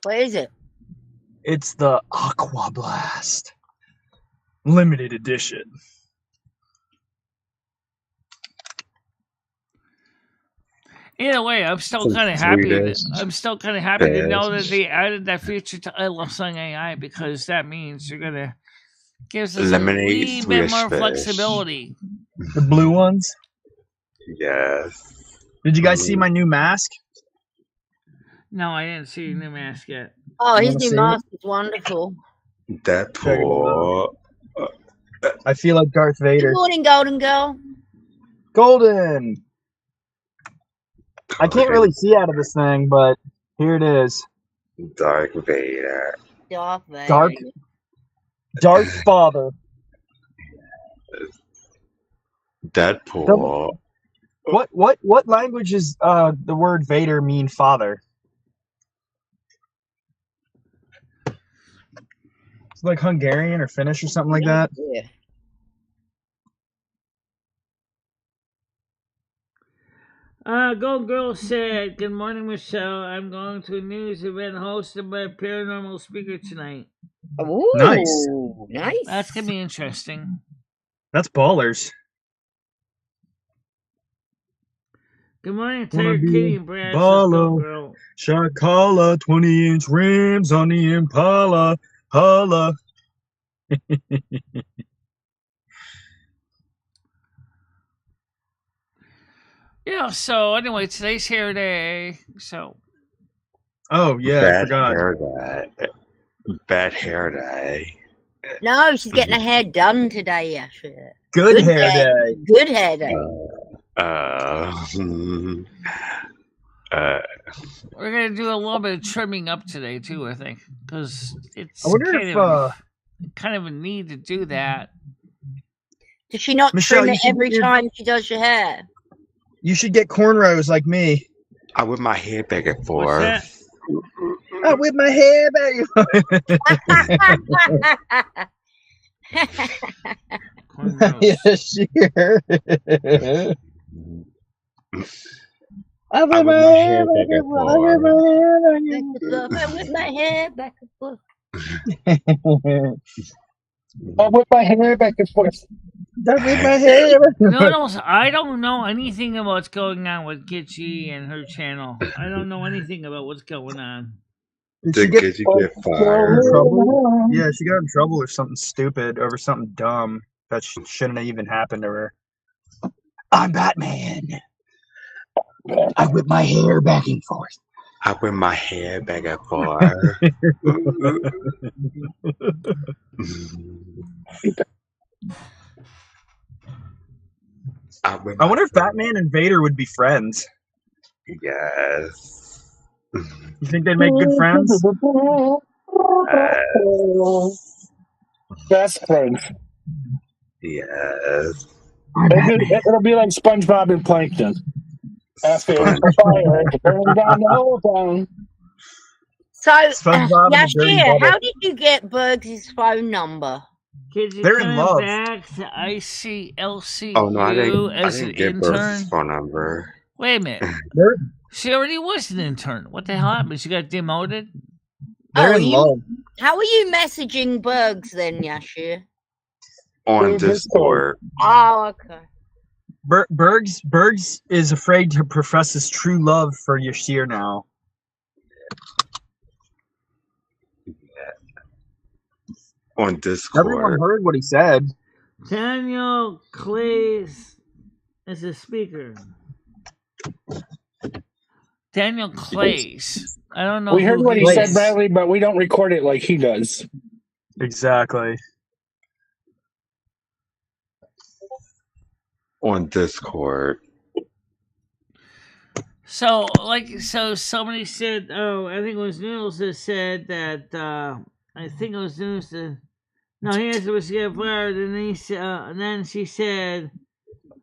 What is it? It's the Aqua Blast limited edition. Either way, I'm still kind of happy. I'm still kind of happy to know that they added that feature to I Love Sung AI because that means you're gonna gives us a wee bit more flexibility. The blue ones? Yes. Did you guys see my new mask? No, I didn't see your new mask yet. Oh, his new mask is wonderful. Deadpool. I feel like Darth Vader. Good morning, Golden Girl. Golden! I can't really see out of this thing, but here it is. Darth Vader. Darth Vader. Darth Father. Deadpool. What language is the word Vader mean father? It's like Hungarian or Finnish or something like that. Yeah. Gold Girl said, "Good morning, Michelle. I'm going to a news event hosted by a paranormal speaker tonight." Ooh, nice. That's gonna be interesting. That's ballers. Good morning, Tiger Kitty and Brad. Baller. Shakala, 20-inch rims on the Impala. Holla. Yeah, so anyway, today's hair day. So. Oh, yeah, I forgot. Bad hair day. No, she's getting her hair done today, Ashley. Good hair day. Good hair day. We're gonna do a little bit of trimming up today too, I think, because it's kind of a need to do that. Does she not trim it every time she does your hair? You should get cornrows like me. I whip my hair back and forth. I whip my hair back. Yeah, sure. I whip my hair back and forth. I whip my hair back and forth. I whip my hair back and forth. I whip my hair back and forth. No, I don't know anything about what's going on with Gitchy and her channel. I don't know anything about what's going on. Did she get fired? Trouble? Yeah, she got in trouble or something stupid over something dumb that shouldn't have even happened to her. I'm Batman. I whip my hair back and forth. I whip my hair back and forth. I wonder if Batman and Vader would be friends. Yes. You think they'd make good friends? Best friends. Yes. It'll be like SpongeBob and Plankton. After the fire, burn down the whole town. So, SpongeBob and the Dirty Yashir, Bubble. how did you get Bergs' phone number? Kids, They're in love. Back to ICLCU Oh no, I as didn't an get intern. Bert's phone number. Wait a minute. She already was an intern. What the hell happened? She got demoted? They're in love. How are you messaging Bergs then, Yashir? On Discord. Oh, okay. Bergs is afraid to profess his true love for Yashir now. On Discord. Everyone heard what he said. Daniel Clays is a speaker. Daniel Clays. I don't know. We heard what he Clays. said, Bradley, but we don't record it like he does. Exactly. On Discord. So somebody said, I think it was Noodles that said that, I think it was Noodles that, no, he asked if she got fired, and then she said,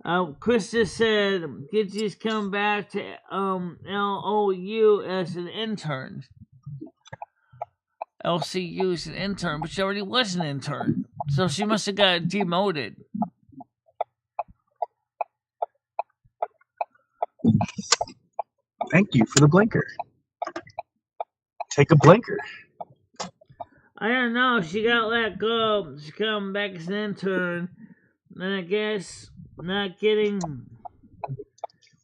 Krista said, Gidgey's come back to, LOU as an intern. LCU is an intern, but she already was an intern. So she must have got demoted. Thank you for the blinker. Take a blinker. I don't know. She got let go. She come back as an intern. And I guess not getting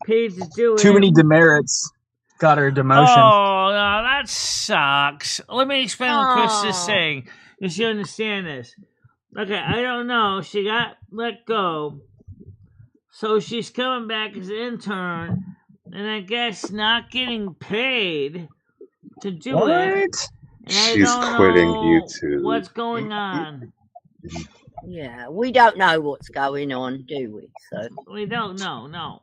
paid to do it. Too many demerits got her demotion. Oh, no, that sucks. Let me explain what Chris is saying. You should understand this. Okay, I don't know. She got let go. So she's coming back as an intern. And I guess not getting paid to do it. And She's quitting YouTube. What's going on? Yeah, we don't know what's going on, do we? So we don't know. No.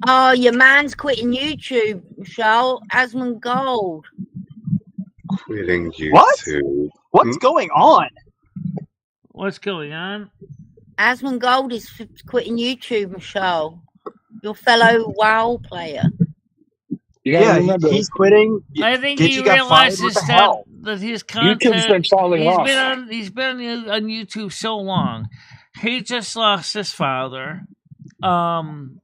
Oh, your man's quitting YouTube, Michelle. Asmund Gold. Quitting YouTube. What? What's going on? What's going on? Asmund Gold is quitting YouTube, Michelle. Your fellow WoW player. Yeah, he's quitting. I think he realizes that his content. YouTube's been falling off. He's been on YouTube so long. He just lost his father, and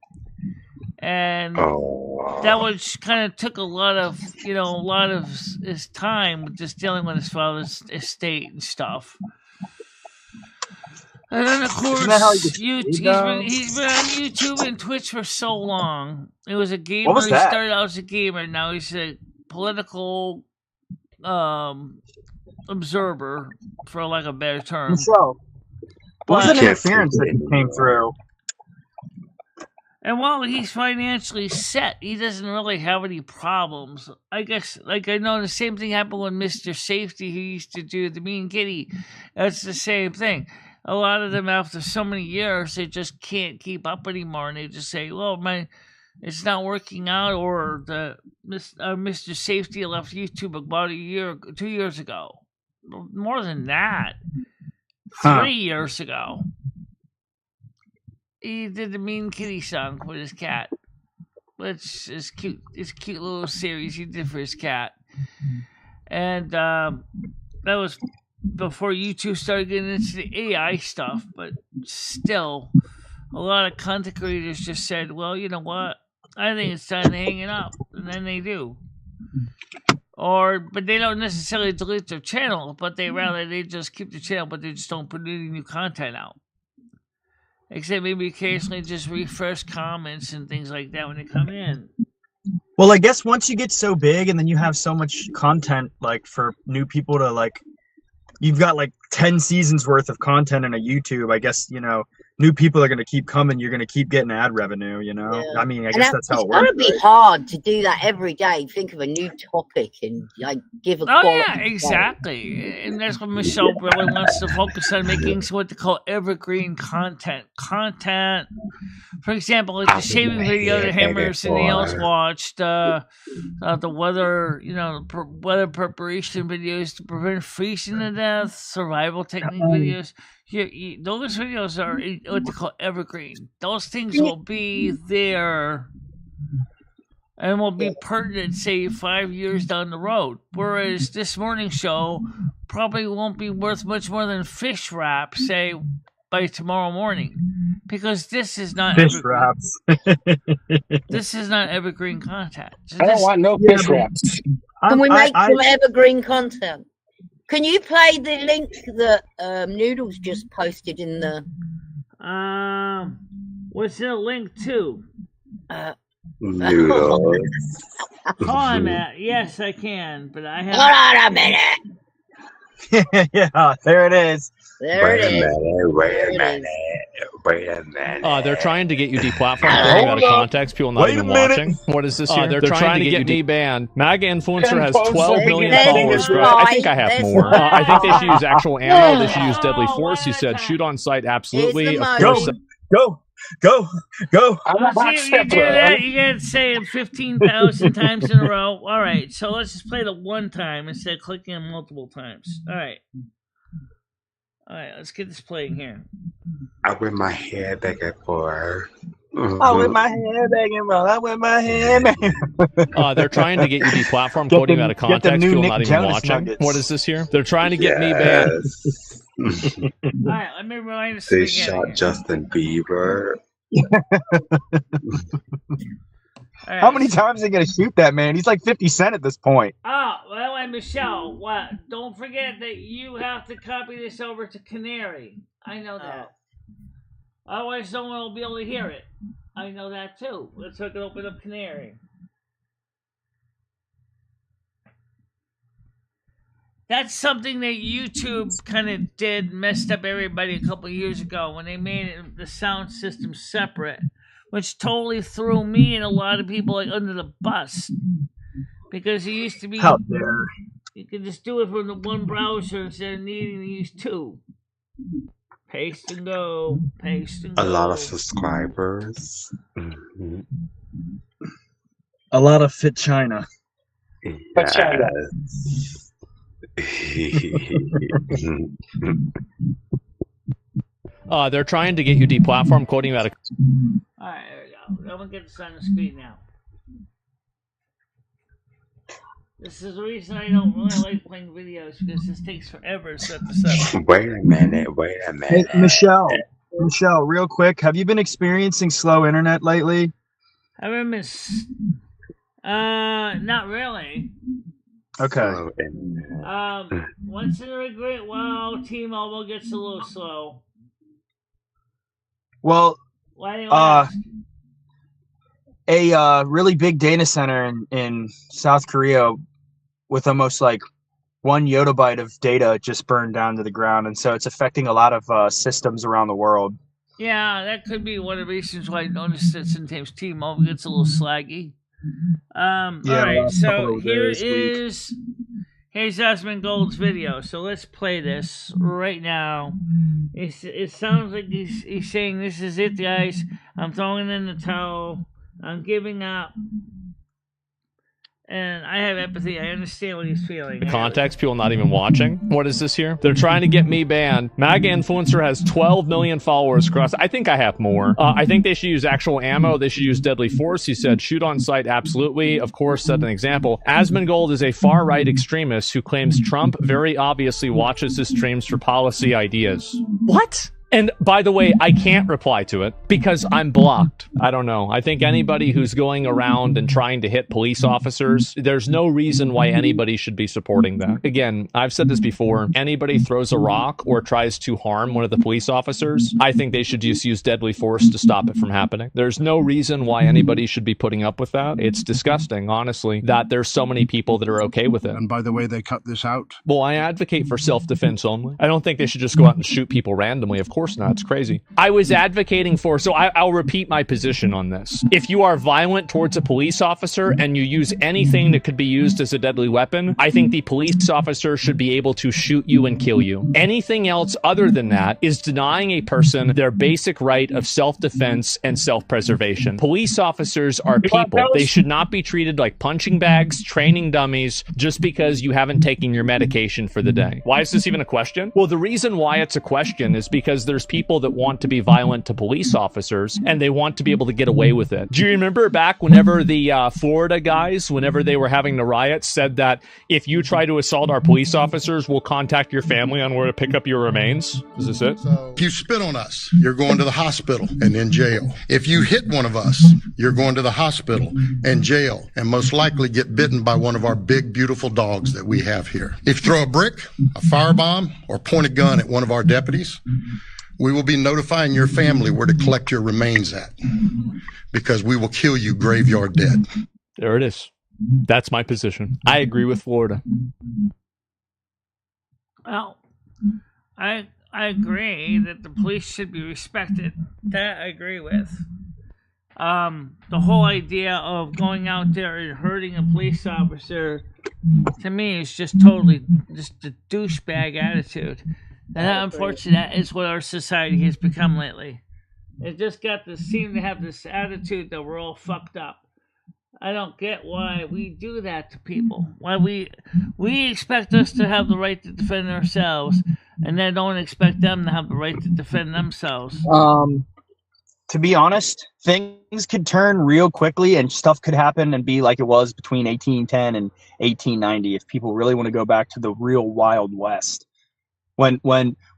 that was kind of took a lot of his time just dealing with his father's estate and stuff. And then, of course, he's been on YouTube and Twitch for so long. He was a gamer. What was that? He started out as a gamer. Now he's a political observer, for lack of a better term. So, what was the interference that came through? And while he's financially set, he doesn't really have any problems. I guess, I know the same thing happened with Mr. Safety, who used to do the Mean Kitty. That's the same thing. A lot of them, after so many years, they just can't keep up anymore, and they just say, "Well, it's not working out," or Mr. Safety left YouTube about 2 years ago, more than that, 3 years ago. He did the Mean Kitty song with his cat, which is cute. It's a cute little series he did for his cat, and that was before YouTube started getting into the AI stuff, but still, a lot of content creators just said, well, you know what? I think it's time to hang it up, and then they do. But they don't necessarily delete their channel, but they just keep the channel, but they just don't put any new content out. Except maybe occasionally just refresh comments and things like that when they come in. Well, I guess once you get so big and then you have so much content, like for new people to like, you've got like 10 seasons worth of content in a YouTube. I guess, you know, new people are going to keep coming. You're going to keep getting ad revenue, you know? Yeah. I mean, I guess that's how it works. It's going to be hard to do that every day. Think of a new topic and like give a quality. Oh, yeah, exactly. And that's what Michelle really wants to focus on, making what they call evergreen content. For example, like the shaving video that Hammers and Nails watched, the weather, weather preparation videos to prevent freezing to death, survival technique videos. Those videos are what they call evergreen. Those things will be there and will be pertinent, say, 5 years down the road. Whereas this morning show probably won't be worth much more than fish wrap, say, by tomorrow morning. Because this is not fish wraps. This is not evergreen content. So I don't want no fish wraps. Can we make some evergreen content? Can you play the link that Noodles just posted in the? What's the link to? Noodles. Hold on, Matt. Yes, I can, but I have. Hold on a minute. Yeah, there it is. There it is. Wait a minute. They're trying to get you deplatformed out of context. People not even watching. What is this here? They're trying to get me banned. MAGA influencer has 12 million followers. I think I have more. I think they should use actual ammo. They should use deadly force. He said, shoot on sight, absolutely. Of course. Go. See, you do that, you gotta say it 15,000 times in a row. All right, so let's just play the one time instead of clicking it multiple times. All right, let's get this playing here. I wear my hair back and forth. I wear my hair back and forth. I wear my hair back and forth. They're trying to get you deplatformed, quoting out of context. People not even watching. Nuggets. What is this here? They're trying to get me banned. All right, let me remind us. They shot Justin Bieber. Right. How many times are they gonna shoot that man? He's like 50 Cent at this point. Oh, well, and Michelle, what? Don't forget that you have to copy this over to Canary. I know that. Otherwise, no one will be able to hear it. I know that too. Let's hook it open up Canary. That's something that YouTube kind of messed up everybody a couple of years ago when they made the sound system separate, which totally threw me and a lot of people under the bus. Because it used to be, how dare you could just do it from the one browser instead of needing to use two. Paste and go. A lot of subscribers. Mm-hmm. A lot of fit China. Yes. They're trying to get you deplatformed, quoting about a. All right, there we go. I'm gonna get this on the screen now. This is the reason I don't really like playing videos, because this takes forever to set this up. Wait a minute. Hey, Michelle, real quick, have you been experiencing slow internet lately? Not really. Okay. Once in a great while, T-Mobile gets a little slow. Well, why do you ask? A really big data center in South Korea with almost like 1 yottabyte of data just burned down to the ground, and so it's affecting a lot of systems around the world. Yeah, that could be one of the reasons why I noticed that sometimes T-Mobile gets a little slaggy. All right, so here's Osmond Gold's video. So let's play this right now. It sounds like he's saying, "This is it, guys. I'm throwing in the towel. I'm giving up." And I have empathy. I understand what he's feeling. The context, people not even watching. What is this here? They're trying to get me banned. MAGA influencer has 12 million followers across. I think I have more. I think they should use actual ammo. They should use deadly force. He said, shoot on sight, absolutely. Of course, set an example. Asmongold is a far-right extremist who claims Trump very obviously watches his streams for policy ideas. What? And by the way, I can't reply to it because I'm blocked. I don't know. I think anybody who's going around and trying to hit police officers, there's no reason why anybody should be supporting that. Again, I've said this before. Anybody throws a rock or tries to harm one of the police officers, I think they should just use deadly force to stop it from happening. There's no reason why anybody should be putting up with that. It's disgusting, honestly, that there's so many people that are okay with it. And by the way, they cut this out. Well, I advocate for self-defense only. I don't think they should just go out and shoot people randomly. Of course not. It's crazy. I was advocating for, so I'll repeat my position on this. If you are violent towards a police officer and you use anything that could be used as a deadly weapon, I think the police officer should be able to shoot you and kill you. Anything else other than that is denying a person their basic right of self-defense and self-preservation. Police officers are people. They should not be treated like punching bags, training dummies, just because you haven't taken your medication for the day. Why is this even a question? Well, the reason why it's a question is because there's people that want to be violent to police officers and they want to be able to get away with it. Do you remember back whenever the Florida guys, whenever they were having the riots, said that if you try to assault our police officers, we'll contact your family on where to pick up your remains? Is this it? If you spit on us, you're going to the hospital and in jail. If you hit one of us, you're going to the hospital and jail, and most likely get bitten by one of our big, beautiful dogs that we have here. If you throw a brick, a firebomb, or point a gun at one of our deputies, we will be notifying your family where to collect your remains at, because we will kill you graveyard dead. There it is. That's my position. I agree with Florida. Well, I agree that the police should be respected. That I agree with. The whole idea of going out there and hurting a police officer, to me, is just totally just a douchebag attitude. And unfortunately, that is what our society has become lately. It just seem to have this attitude that we're all fucked up. I don't get why we do that to people. Why we expect us to have the right to defend ourselves, and then don't expect them to have the right to defend themselves. To be honest, things could turn real quickly and stuff could happen and be like it was between 1810 and 1890 if people really want to go back to the real Wild West. When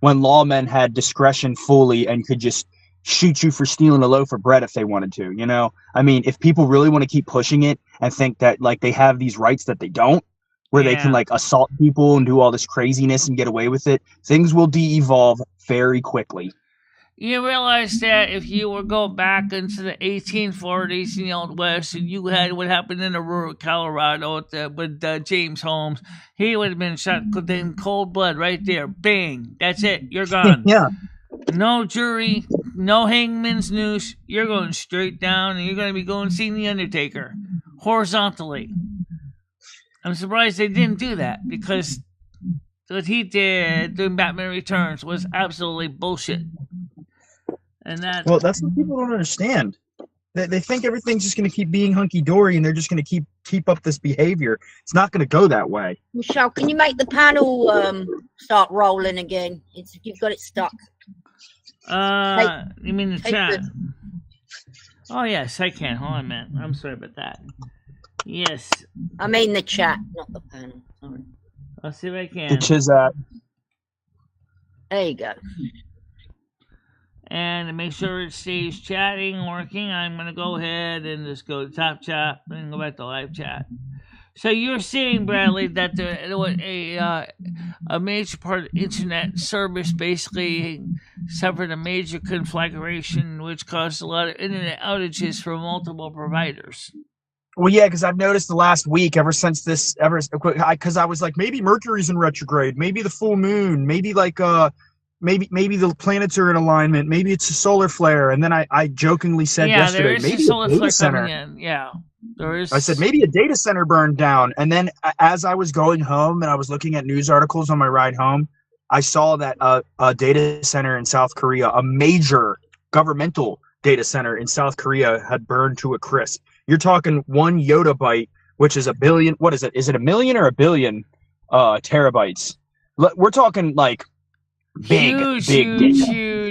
lawmen had discretion fully and could just shoot you for stealing a loaf of bread if they wanted to, you know? I mean, if people really want to keep pushing it and think that like they have these rights that they don't, where they can like assault people and do all this craziness and get away with it, things will de-evolve very quickly. You realize that if you were going back into the 1840s in the Old West and you had what happened in the rural Colorado with James Holmes, he would have been shot in cold blood right there. Bang. That's it. You're gone. Yeah. No jury, no hangman's noose. You're going straight down and you're going to be going seeing the Undertaker horizontally. I'm surprised they didn't do that because what he did during Batman Returns was absolutely bullshit. And well, that's what people don't understand. They think everything's just going to keep being hunky-dory and they're just going to keep up this behavior. It's not going to go that way. Michelle, can you make the panel start rolling again? You've got it stuck. You mean the chat? Oh, yes, I can. Hold on a minute. I'm sorry about that. Yes. I mean the chat, not the panel. Sorry. I'll see if I can. The Chizat. There you go. And to make sure it stays chatting, working, I'm going to go ahead and just go to top chat and go back to live chat. So you're seeing, Bradley, that a major part of internet service basically suffered a major conflagration, which caused a lot of internet outages for multiple providers. Well, yeah, because I've noticed the last week, ever since this, because I was like, maybe Mercury's in retrograde, maybe the full moon, maybe like maybe the planets are in alignment, maybe it's a solar flare, and then I jokingly said yesterday, maybe a solar flare coming in. Yeah, there is. I said maybe a data center burned down, and then as I was going home and I was looking at news articles on my ride home, I saw that a data center in South Korea, a major governmental data center in South Korea, had burned to a crisp. You're talking 1 yottabyte, which is a billion. What is it? Is it a million or a billion terabytes? We're talking like big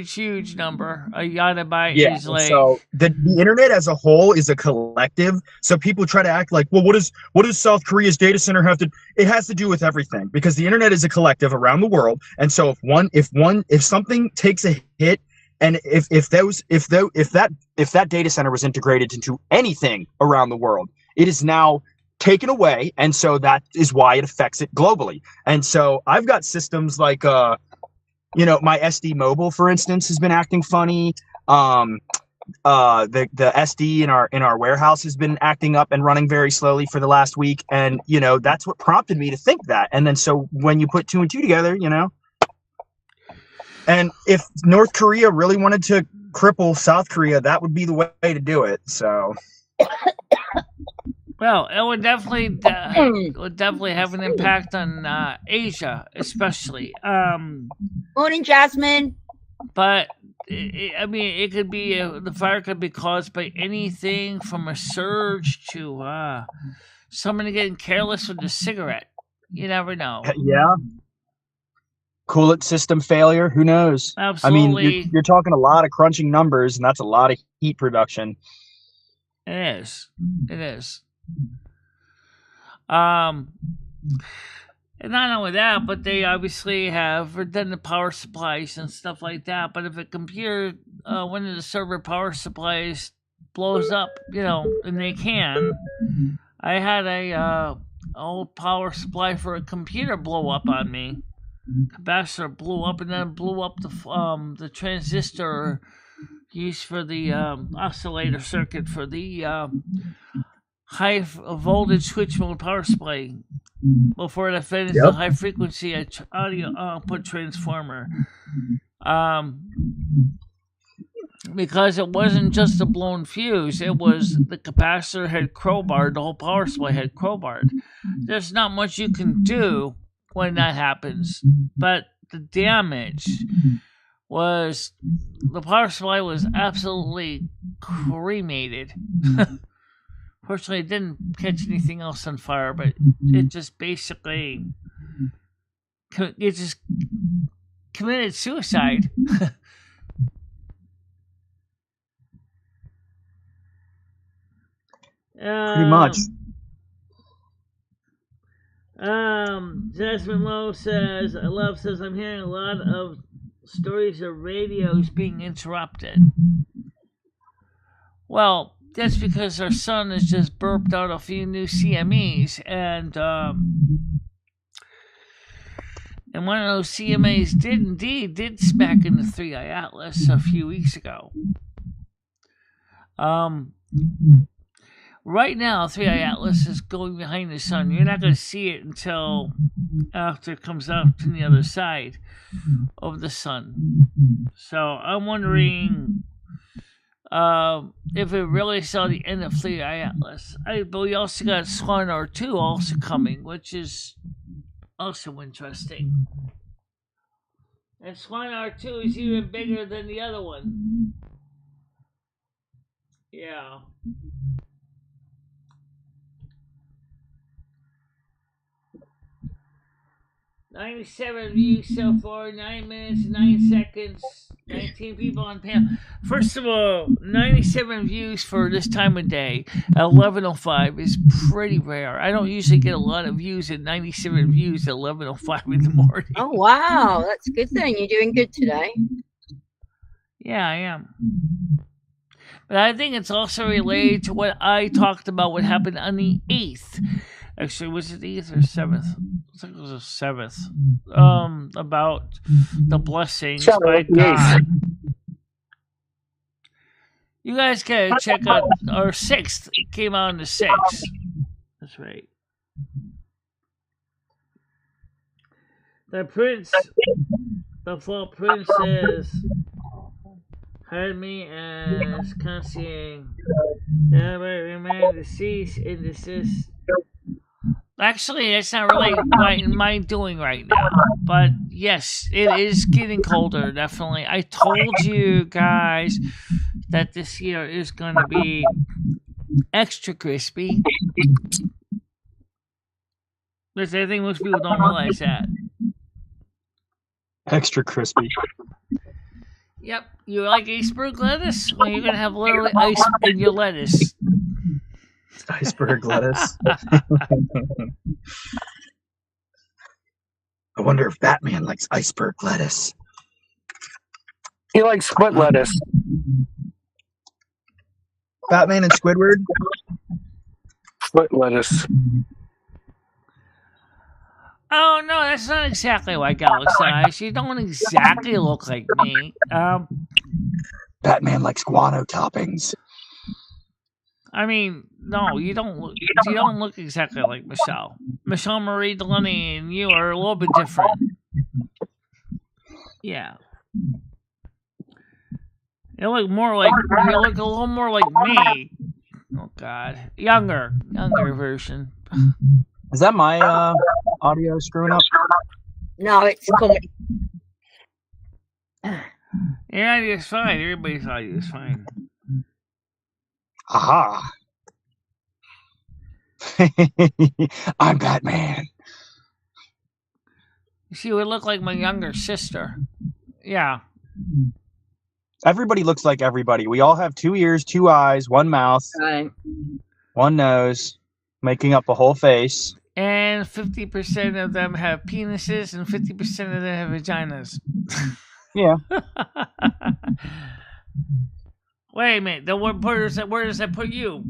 huge number. You gotta buy it Yeah. easily. So the internet as a whole is a collective. So people try to act like, well, what does South Korea's data center have to? It has to do with everything because the internet is a collective around the world. And so if something takes a hit, and if that data center was integrated into anything around the world, it is now taken away, and so that is why it affects it globally. And so I've got systems like my SD mobile, for instance, has been acting funny. The SD in our warehouse has been acting up and running very slowly for the last week, and that's what prompted me to think that. And then so when you put two and two together, and if North Korea really wanted to cripple South Korea, that would be the way to do it. So well, it would definitely have an impact on Asia, especially. Morning, Jasmine. But it could be the fire could be caused by anything from a surge to somebody getting careless with a cigarette. You never know. Yeah. Coolant system failure. Who knows? Absolutely. I mean, you're talking a lot of crunching numbers, and that's a lot of heat production. It is. And not only that, but they obviously have redundant power supplies and stuff like that. But if a computer, one of the server power supplies blows up, and they can. I had a old power supply for a computer blow up on me. Capacitor blew up, and then blew up the transistor used for the oscillator circuit for the high voltage switch mode power supply before it finished the high frequency audio output transformer. Because it wasn't just a blown fuse, it was the capacitor had crowbarred, the whole power supply had crowbarred. There's not much you can do when that happens, but the damage was the power supply was absolutely cremated. Fortunately, it didn't catch anything else on fire, but it just basically committed suicide. Pretty much. Jasmine Lowe says, I'm hearing a lot of stories of radios being interrupted. Well, that's because our son has just burped out a few new CMEs, and one of those CMAs did smack into 3i Atlas a few weeks ago. Right now, 3i Atlas is going behind the sun. You're not going to see it until after it comes out to the other side of the sun. So I'm wondering if it really saw the end of 3i Atlas. But we also got Swan R2 also coming, which is also interesting. And Swan R2 is even bigger than the other one. Yeah. 97 views so far, 9 minutes and 9 seconds, 19 people on panel. First of all, 97 views for this time of day at 11:05 is pretty rare. I don't usually get a lot of views at 97 views at 11:05 in the morning. Oh, wow. That's good then. You're doing good today. Yeah, I am. But I think it's also related to what I talked about, what happened on the 8th. Actually, was it the 8th or 7th? I think it was the 7th. About the blessings by God. You guys gotta check out our 6th. It came out on the 6th. That's right. The fall princess hired me as concierge. Everybody remained deceased and desist. Actually, it's not really my doing right now. But yes, it is getting colder, definitely. I told you guys that this year is going to be extra crispy. But I think most people don't realize that. Extra crispy. Yep. You like iceberg lettuce? Well, you're gonna have literally ice in your lettuce. Iceberg lettuce. I wonder if Batman likes iceberg lettuce. He likes split lettuce. Batman and Squidward? Split lettuce. Oh no, that's not exactly like Alex size. You don't exactly look like me. Batman likes guano toppings. I mean, no, you don't. You don't look exactly like Michelle. Michelle Marie Delaney and you are a little bit different. Yeah. You look more like. You look a little more like me. Oh God, younger version. Is that my audio screwing up? No, it's comedy. Your idea is fine. Everybody's idea is fine. Aha! I'm Batman. She would look like my younger sister. Yeah. Everybody looks like everybody. We all have 2 ears, 2 eyes, 1 mouth, Right. 1 nose, making up a whole face. And 50% of them have penises, and 50% of them have vaginas. Yeah. Wait a minute. Where does that put you?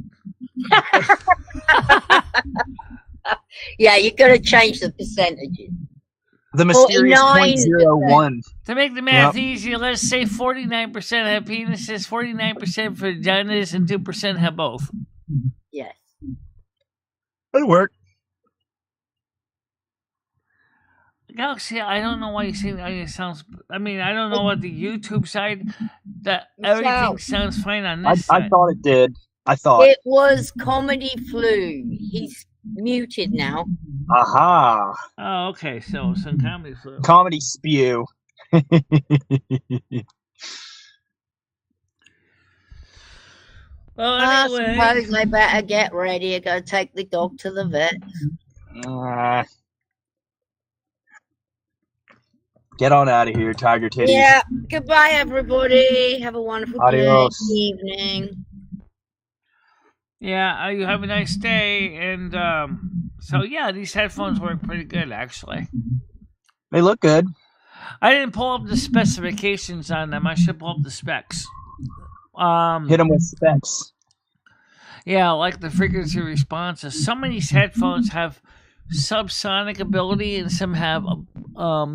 Yeah, you got to change the percentages. The mysterious 49%. 0.01. To make the math easier, let's say 49% have penises, 49% have vaginas, and 2% have both. Yes. It'll work. Galaxy, I don't know why you say that. It sounds. I mean, I don't know what the YouTube side that everything sounds fine on this side. I thought it did. I thought It was comedy flu. He's muted now. Aha! Oh, okay. So some comedy flu. Comedy spew. Well, I anyway. suppose I better get ready. I gotta take the dog to the vet. Get on out of here, Tiger Titties. Yeah. Goodbye, everybody. Have a wonderful Adios. evening. Yeah, you have a nice day, and so yeah, these headphones work pretty good actually. They look good. I didn't pull up the specifications on them. I should pull up the specs. Hit them with specs. Yeah, like the frequency responses. Some of these headphones have subsonic ability, and some have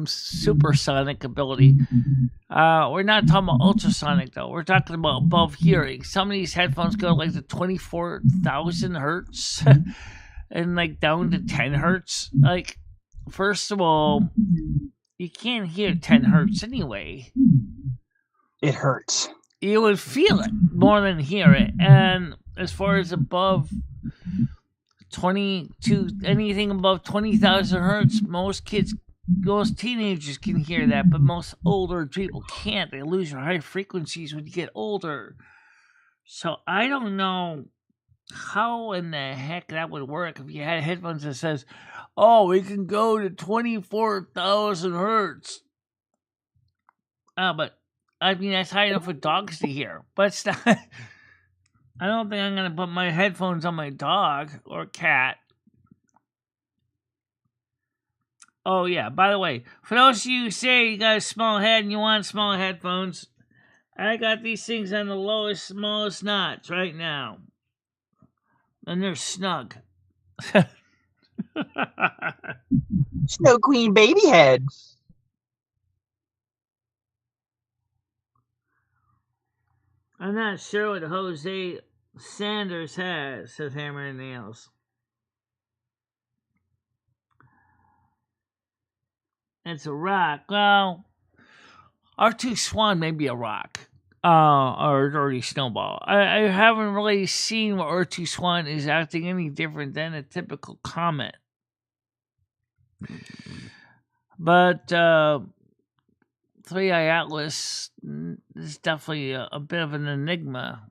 supersonic ability. We're not talking about ultrasonic though. We're talking about above hearing. Some of these headphones go like to 24,000 hertz and like down to 10 hertz. Like, first of all, you can't hear 10 hertz anyway. It hurts. You would feel it more than hear it. And as far as above 22, anything above 20,000 hertz, most teenagers can hear that, but most older people can't. They lose your high frequencies when you get older. So I don't know how in the heck that would work if you had headphones that says, oh, we can go to 24,000 hertz. But I mean, that's high enough for dogs to hear. But it's not, I don't think I'm going to put my headphones on my dog or cat. Oh, yeah. By the way, for those of you who say you got a small head and you want small headphones, I got these things on the lowest, smallest notch right now. And they're snug. Snow Queen baby head. I'm not sure what Jose Sanders has, says Hammer and Nails. It's a rock. Well, R2 Swan may be a rock. Or a dirty snowball. I haven't really seen where R2 Swan is acting any different than a typical comet. But 3-Eye Atlas is definitely a bit of an enigma.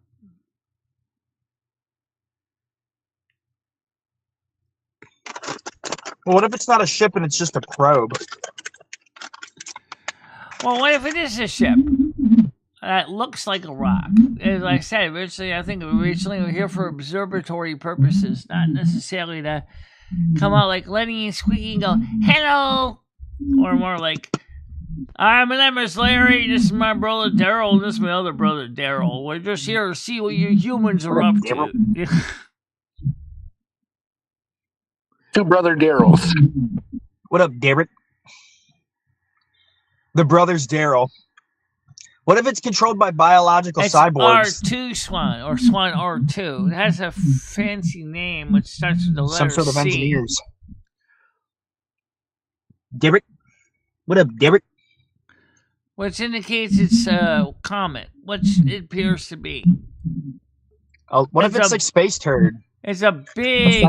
Well, what if it's not a ship and it's just a probe? Well, what if it is a ship? that looks like a rock. As I said, originally, I think originally we're here for observatory purposes, not necessarily to come out like Lenny and Squeaky and go, hello! Or more like, hi, my name is Larry, this is my brother Daryl, and this is my other brother Daryl. We're just here to see what you humans are up to. Two brother Daryls. What up, Derek? The brothers Daryl. What if it's controlled by biological cyborgs? R2 Swan, or Swan R2. It has a fancy name which starts with the letter Some sort of C. engineers. Derek? What up, Derek? Which indicates it's a comet, which it appears to be. Oh, what if it's like Space Turd? It's a big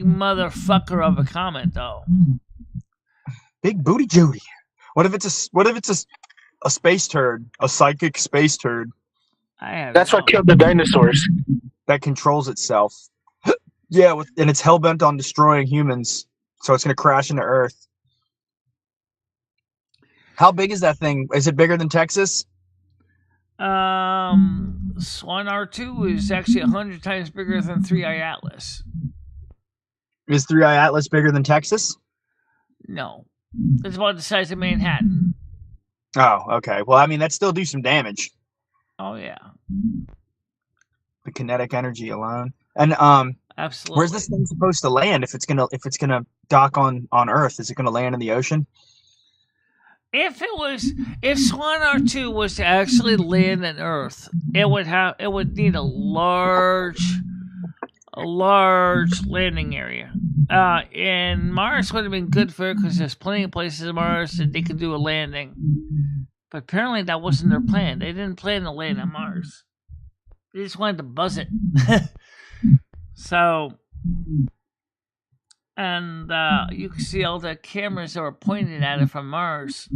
motherfucker of a comet, though. Big booty Judy. What if it's a space turd, a psychic space turd? That's what killed the dinosaurs. That controls itself. Yeah, and it's hellbent on destroying humans, so it's going to crash into Earth. How big is that thing? Is it bigger than Texas? Swan R2 is actually 100 times bigger than 3i Atlas. Is 3i Atlas bigger than Texas? No. It's about the size of Manhattan. Oh, okay. Well, I mean, that still do some damage. Oh, yeah. The kinetic energy alone. And absolutely. Where's this thing supposed to land if it's gonna dock on Earth? Is it gonna land in the ocean? If Swan R2 was to actually land on Earth, it would need a large landing area. And Mars would have been good for it because there's plenty of places on Mars that they could do a landing. But apparently that wasn't their plan. They didn't plan to land on Mars. They just wanted to buzz it. So, and you can see all the cameras that were pointed at it from Mars.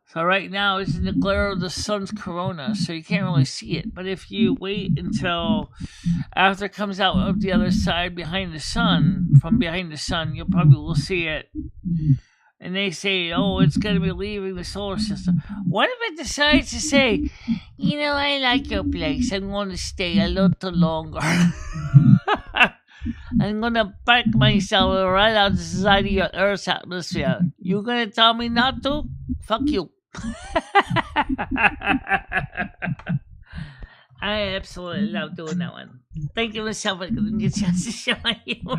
So right now it's in the glare of the sun's corona, so you can't really see it. But if you wait until after it comes out of the other side behind the sun, from behind the sun, you probably will see it. And they say, oh, it's going to be leaving the solar system. What if it decides to say, you know, I like your place. I'm going to stay a little longer. I'm going to park myself right outside of your Earth's atmosphere. You going to tell me not to? Fuck you. I absolutely love doing that one. Thank you, Michelle, for giving me a chance to show my humor.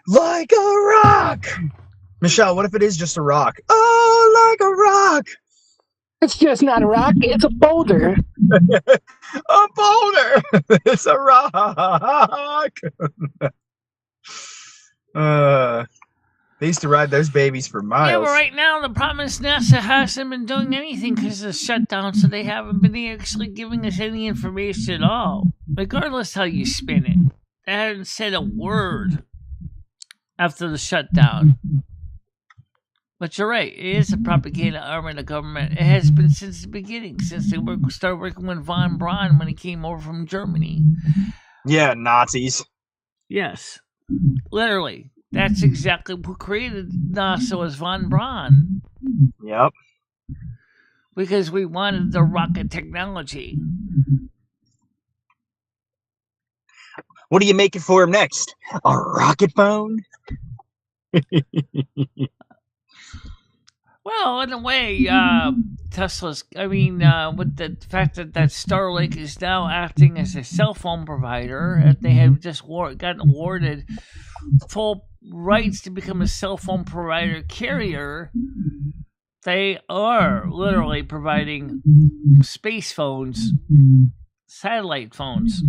Like a rock! Michelle, what if it is just a rock? Oh, like a rock! It's just not a rock, it's a boulder. A boulder! It's a rock! They used to ride those babies for miles. Yeah, but right now the problem is NASA hasn't been doing anything because of the shutdown, so they haven't been actually giving us any information at all. Regardless how you spin it. They haven't said a word after the shutdown. But you're right, it is a propaganda arm of the government. It has been since the beginning, since they started working with von Braun when he came over from Germany. Yeah, Nazis. Yes, literally. That's exactly who created NASA was von Braun. Yep. Because we wanted the rocket technology. What are you making for him next? A rocket phone? Well, in a way, Tesla's, with the fact that Starlink is now acting as a cell phone provider, and they have just gotten awarded full rights to become a cell phone provider carrier, they are literally providing space phones, satellite phones,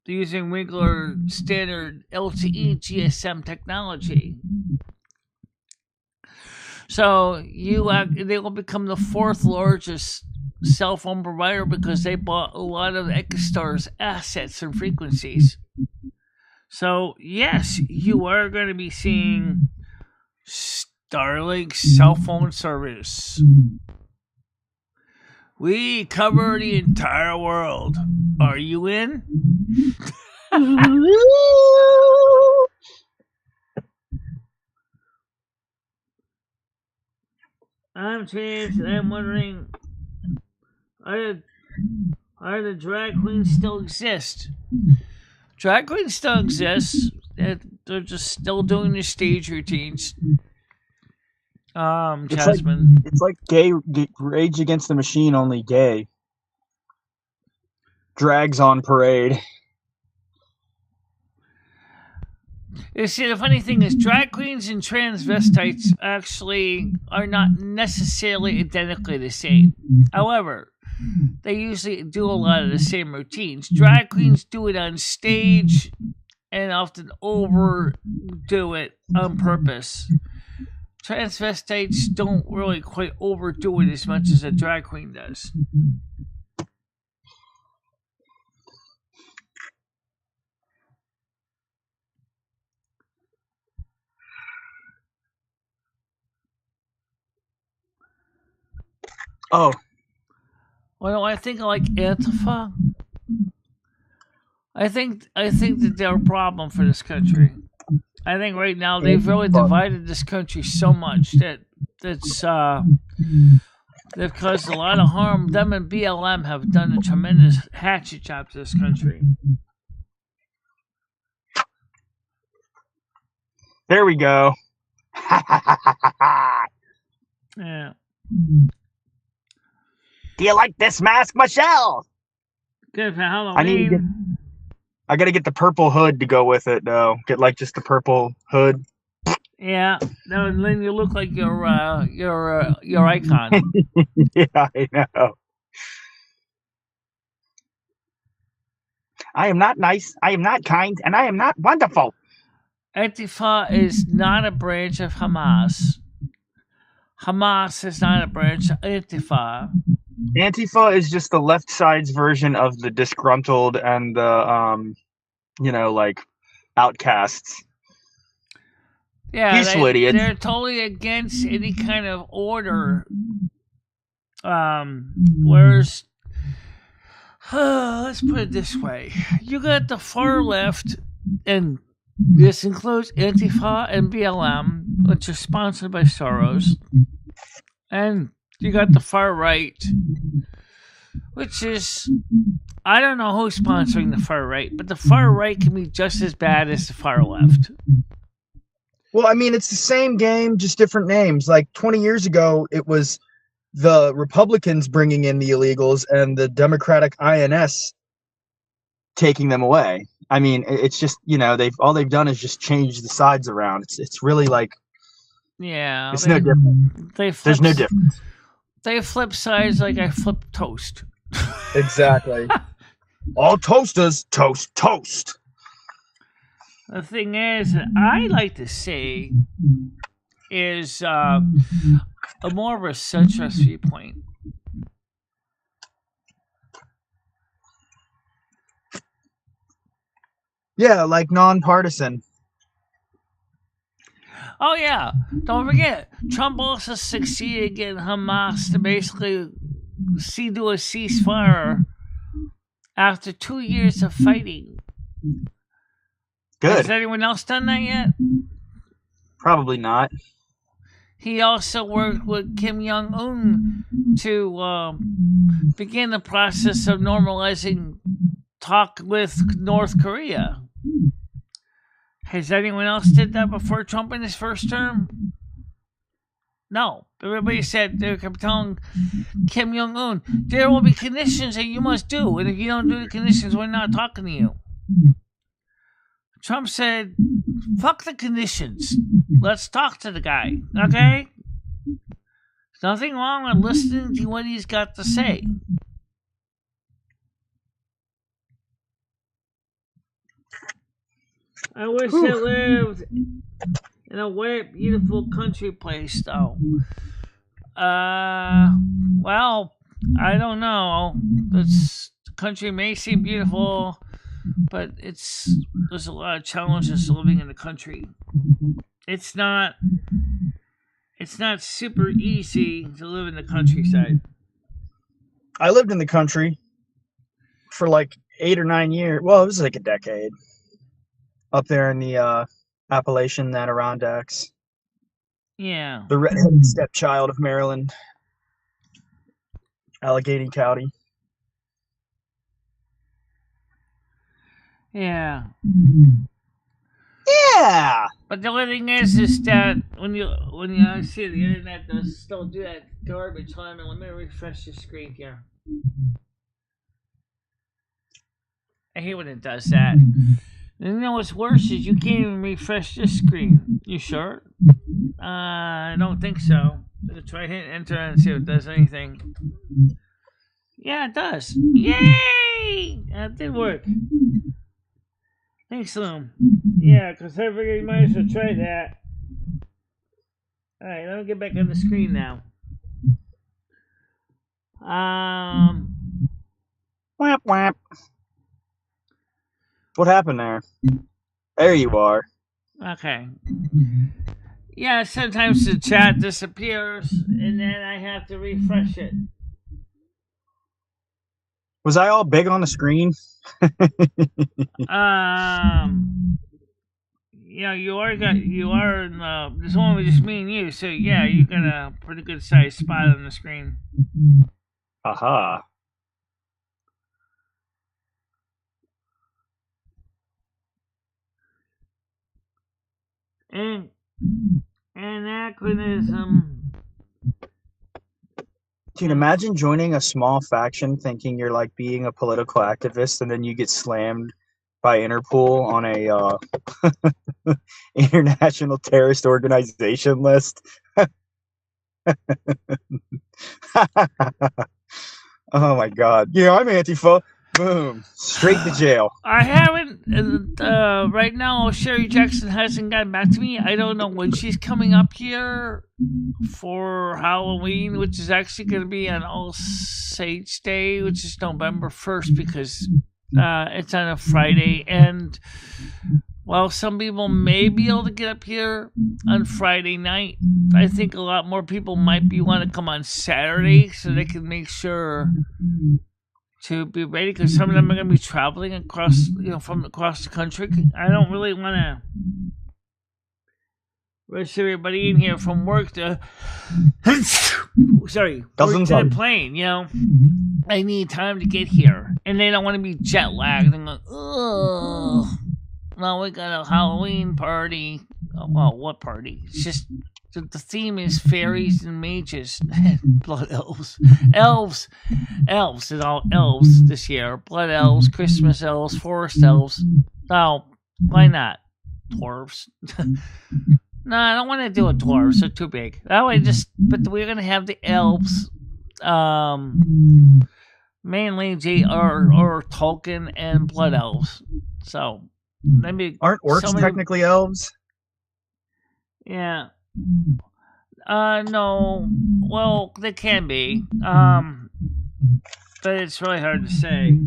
using regular standard LTE GSM technology. So they will become the fourth largest cell phone provider because they bought a lot of EchoStar's assets and frequencies. So yes, you are going to be seeing Starlink cell phone service. We cover the entire world. Are you in? I'm trans, and I'm wondering, are the drag queens still exist? Drag queens still exist. They're just still doing their stage routines. Jasmine. It's like gay Rage Against the Machine, only gay. Drags on parade. You see, the funny thing is, drag queens and transvestites actually are not necessarily identically the same. However, they usually do a lot of the same routines. Drag queens do it on stage and often overdo it on purpose. Transvestites don't really quite overdo it as much as a drag queen does. Oh. Well, I think like Antifa. I think that they're a problem for this country. I think right now they've really divided this country so much that they've caused a lot of harm. Them and BLM have done a tremendous hatchet job to this country. There we go. Yeah. Do you like this mask, Michelle? Good for Halloween. I gotta get the purple hood to go with it, though. Get like just the purple hood. Yeah, then you look like your icon. Yeah, I know. I am not nice. I am not kind, and I am not wonderful. Antifa is not a branch of Hamas. Hamas is not a branch of Antifa. Antifa is just the left side's version of the disgruntled and the like outcasts. Yeah, peaceful idiots. They're totally against any kind of order. Whereas, let's put it this way: you got the far left, and this includes Antifa and BLM, which are sponsored by Soros, and you got the far right, which is, I don't know who's sponsoring the far right, but the far right can be just as bad as the far left. Well, I mean, it's the same game, just different names. Like 20 years ago, it was the Republicans bringing in the illegals and the Democratic INS taking them away. I mean, it's just, all they've done is just change the sides around. It's really like, yeah, it's no different. There's no difference. They flip sides like I flip toast. Exactly. All toasters toast. The thing is, I like to see is a more of a centrist viewpoint. Yeah, like nonpartisan. Oh yeah, don't forget, Trump also succeeded getting Hamas to basically do a ceasefire after 2 years of fighting. Good. Has anyone else done that yet? Probably not. He also worked with Kim Jong-un to begin the process of normalizing talk with North Korea. Has anyone else did that before Trump in his first term? No. Everybody said, they kept telling Kim Jong-un, there will be conditions that you must do, and if you don't do the conditions, we're not talking to you. Trump said, fuck the conditions. Let's talk to the guy, okay? There's nothing wrong with listening to what he's got to say. I wish I lived in a wet, beautiful country place, though. Well, I don't know. The country may seem beautiful, but there's a lot of challenges to living in the country. It's not super easy to live in the countryside. I lived in the country for like 8 or 9 years. Well, it was like a decade. Up there in the Appalachian Adirondacks. Yeah. The redheaded stepchild of Maryland. Allegheny County. Yeah. Yeah. But the only thing is that when you see the internet does still do that garbage. Hold on, let me refresh the screen here. I hate when it does that. And you know what's worse is you can't even refresh this screen. You sure? I don't think so. Let's try hit enter and see if it does anything. Yeah, it does. Yay! That did work. Thanks, Loom. Yeah, because I figured you might as well try that. Alright, let me get back on the screen now. Whap, whap. What happened there? There you are. Okay. Yeah, sometimes the chat disappears, and then I have to refresh it. Was I all big on the screen? Yeah, you are in there's only just me and you, so yeah, you got a pretty good sized spot on the screen. Aha. And anachronism. Dude, imagine joining a small faction thinking you're like being a political activist, and then you get slammed by Interpol on a international terrorist organization list. Oh my God! Yeah, I'm Antifa. Boom, straight to jail. I haven't. Right now, Sherry Jackson hasn't gotten back to me. I don't know when she's coming up here for Halloween, which is actually going to be on All Saints Day, which is November 1st, because it's on a Friday. And while some people may be able to get up here on Friday night, I think a lot more people might want to come on Saturday so they can make sure to be ready, because some of them are going to be traveling across, from across the country. I don't really want to rush everybody in here from work to, work to the plane, I need time to get here. And they don't want to be jet lagged and go, ugh, now we got a Halloween party. Well, what party? It's just, the theme is fairies and mages and blood elves. Elves and all elves this year. Blood elves, Christmas elves, forest elves. No, why not? Dwarves. No, I don't want to do a dwarves. They're too big. That way, but we're going to have the elves. Mainly or Tolkien and blood elves. So, maybe. Aren't orcs technically elves? Yeah. No. Well, they can be. But it's really hard to say.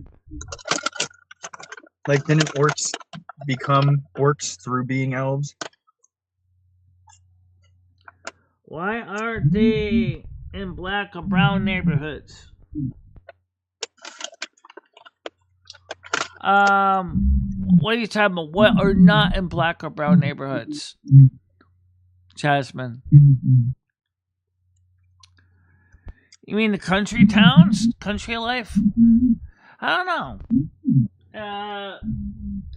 Like, didn't orcs become orcs through being elves? Why aren't they in black or brown neighborhoods? What are you talking about? What are not in black or brown neighborhoods? Jasmine. You mean the country towns? Country life? I don't know.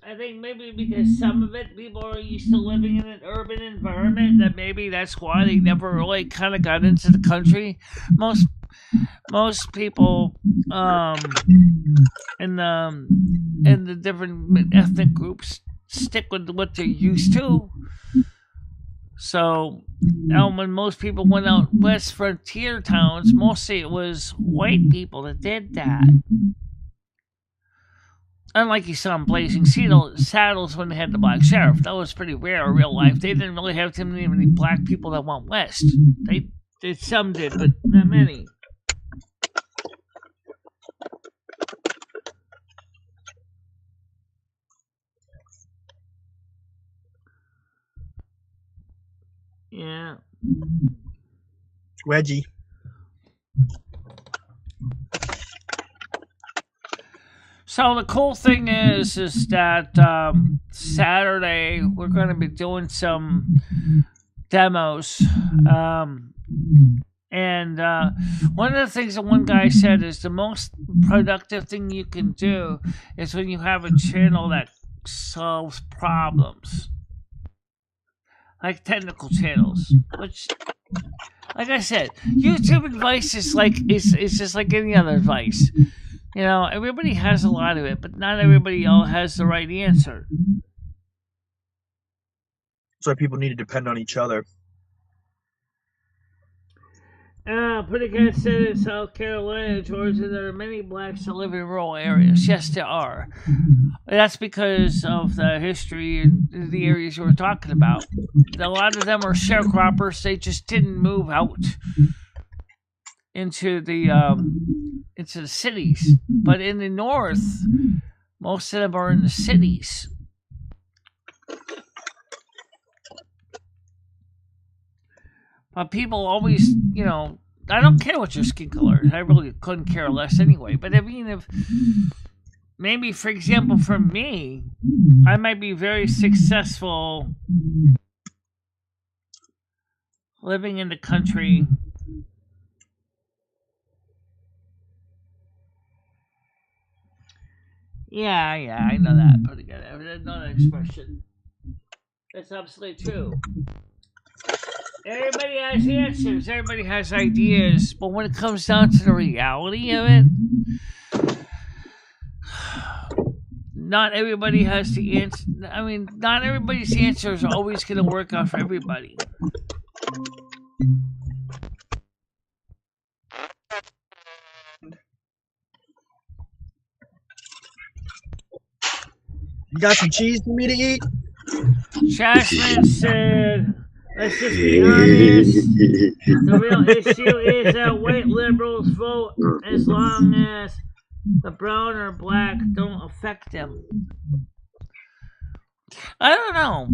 I think maybe because some of it, people are used to living in an urban environment, that maybe that's why they never really kind of got into the country. Most people in the different ethnic groups stick with what they're used to. So, when most people went out west frontier towns, mostly it was white people that did that. Unlike you saw in Blazing Saddles when they had the Black Sheriff, that was pretty rare in real life. They didn't really have too many black people that went west. Some did, but not many. Yeah. Wedgie. So the cool thing is that Saturday we're going to be doing some demos. And one of the things that one guy said is the most productive thing you can do is when you have a channel that solves problems. Like technical channels. Which, like I said, YouTube advice is like it's just like any other advice. You know, everybody has a lot of it, but not everybody all has the right answer. That's why people need to depend on each other. Pretty good said in South Carolina, Georgia, there are many blacks that live in rural areas. Yes, there are. That's because of the history in the areas you were talking about. A lot of them are sharecroppers. They just didn't move out into the cities. But in the north, most of them are in the cities. But people always, you know, I don't care what your skin color is. I really couldn't care less anyway. But I mean, if maybe, for example, for me, I might be very successful living in the country. Yeah, I know that pretty good. I know that expression. That's absolutely true. Everybody has answers. Everybody has ideas. But when it comes down to the reality of it, not everybody has the answer. I mean, not everybody's answers are always going to work out for everybody. You got some cheese for me to eat? Jasmine said, let's just be honest. The real issue is that white liberals vote as long as the brown or black don't affect them. I don't know.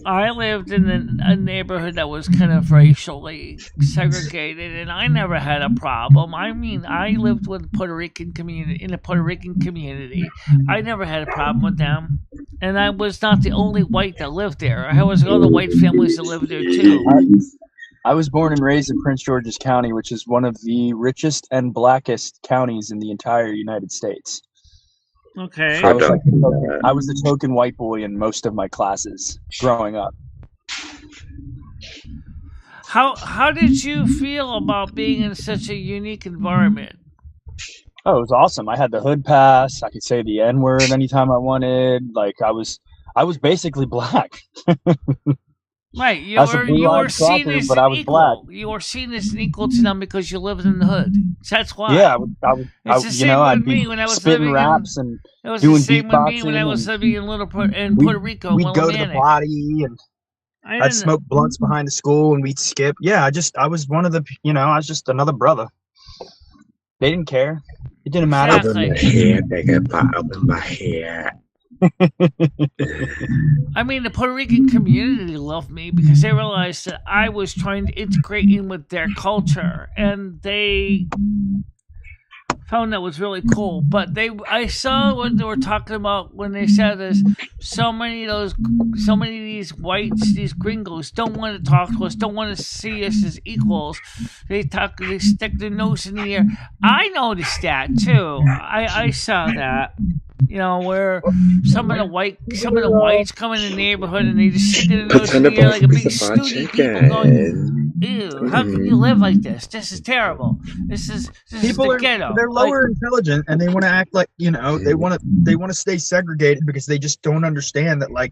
I lived in a neighborhood that was kind of racially segregated, and I never had a problem. I mean, I lived with in a Puerto Rican community. I never had a problem with them, and I was not the only white that lived there. I was other white families that lived there too. I was born and raised in Prince George's County, which is one of the richest and blackest counties in the entire United States. Okay. I was the token white boy in most of my classes growing up. How did you feel about being in such a unique environment? Oh, it was awesome. I had the hood pass. I could say the N-word anytime I wanted. Like I was basically black. Right, you were seen as an equal. You were seen as an equal to them because you lived in the hood. That's why. Yeah, it's the same with me when I was living raps and it was doing the same with me when I was beatboxing living in Puerto Rico. We'd go to the party and I'd smoke blunts behind the school and we'd skip. Yeah, I was one of the, I was just another brother. They didn't care. It didn't matter. Open my hair. I mean, the Puerto Rican community loved me because they realized that I was trying to integrate in with their culture, and they found that was really cool. But I saw what they were talking about when they said this. So many of these whites, these gringos, don't want to talk to us, don't want to see us as equals. They stick their nose in the air. I noticed that too. I saw that. Where some of the whites come in the neighborhood and they just stick their nose in the air like a big snooty people going, ew, how can you live like this? This is terrible. This is the ghetto. They're lower intelligent and they want to act like, they want to stay segregated because they just don't understand that, like,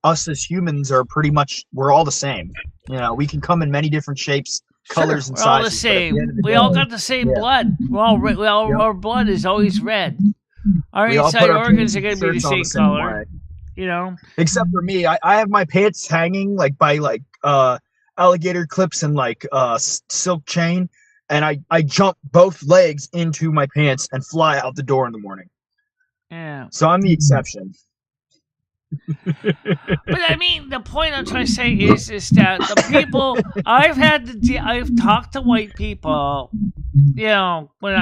us as humans are pretty much, we're all the same. We can come in many different shapes, colors, and we're all sizes. the same. We all got the same blood. Our blood is always red. Our inside organs are going to be the same color, Except for me, I have my pants hanging by alligator clips and silk chain, and I jump both legs into my pants and fly out the door in the morning. Yeah. So I'm the exception. But I mean, the point I'm trying to say is that the people I've talked to white people, you know, when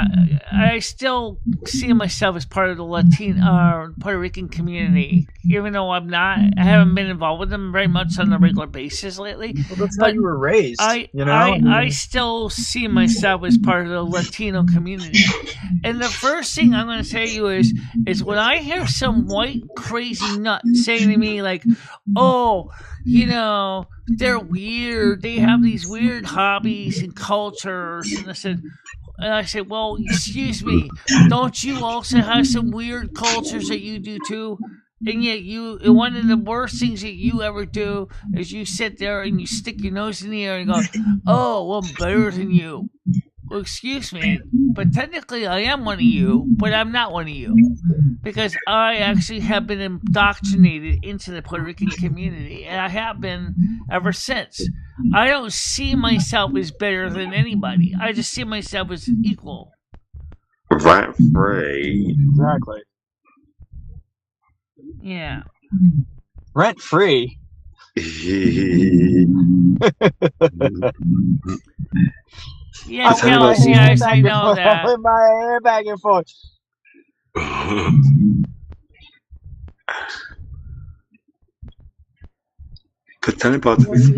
I still see myself as part of the Puerto Rican community, even though I haven't been involved with them very much on a regular basis lately. Well, that's how you were raised. I still see myself as part of the Latino community. And the first thing I'm going to say to you is when I hear some white crazy nut saying to me like, oh, you know, they're weird. They have these weird hobbies and cultures. And I said, well, excuse me, don't you also have some weird cultures that you do too? And yet one of the worst things that you ever do is you sit there and you stick your nose in the air and go, oh, well, I'm better than you. Well, excuse me, but technically I am one of you, but I'm not one of you. Because I actually have been indoctrinated into the Puerto Rican community, and I have been ever since. I don't see myself as better than anybody. I just see myself as equal. Rent free. Exactly. Yeah. Rent free. Yeah, Kellis, yes, I know that. With my hair back and forth. But tell me about this.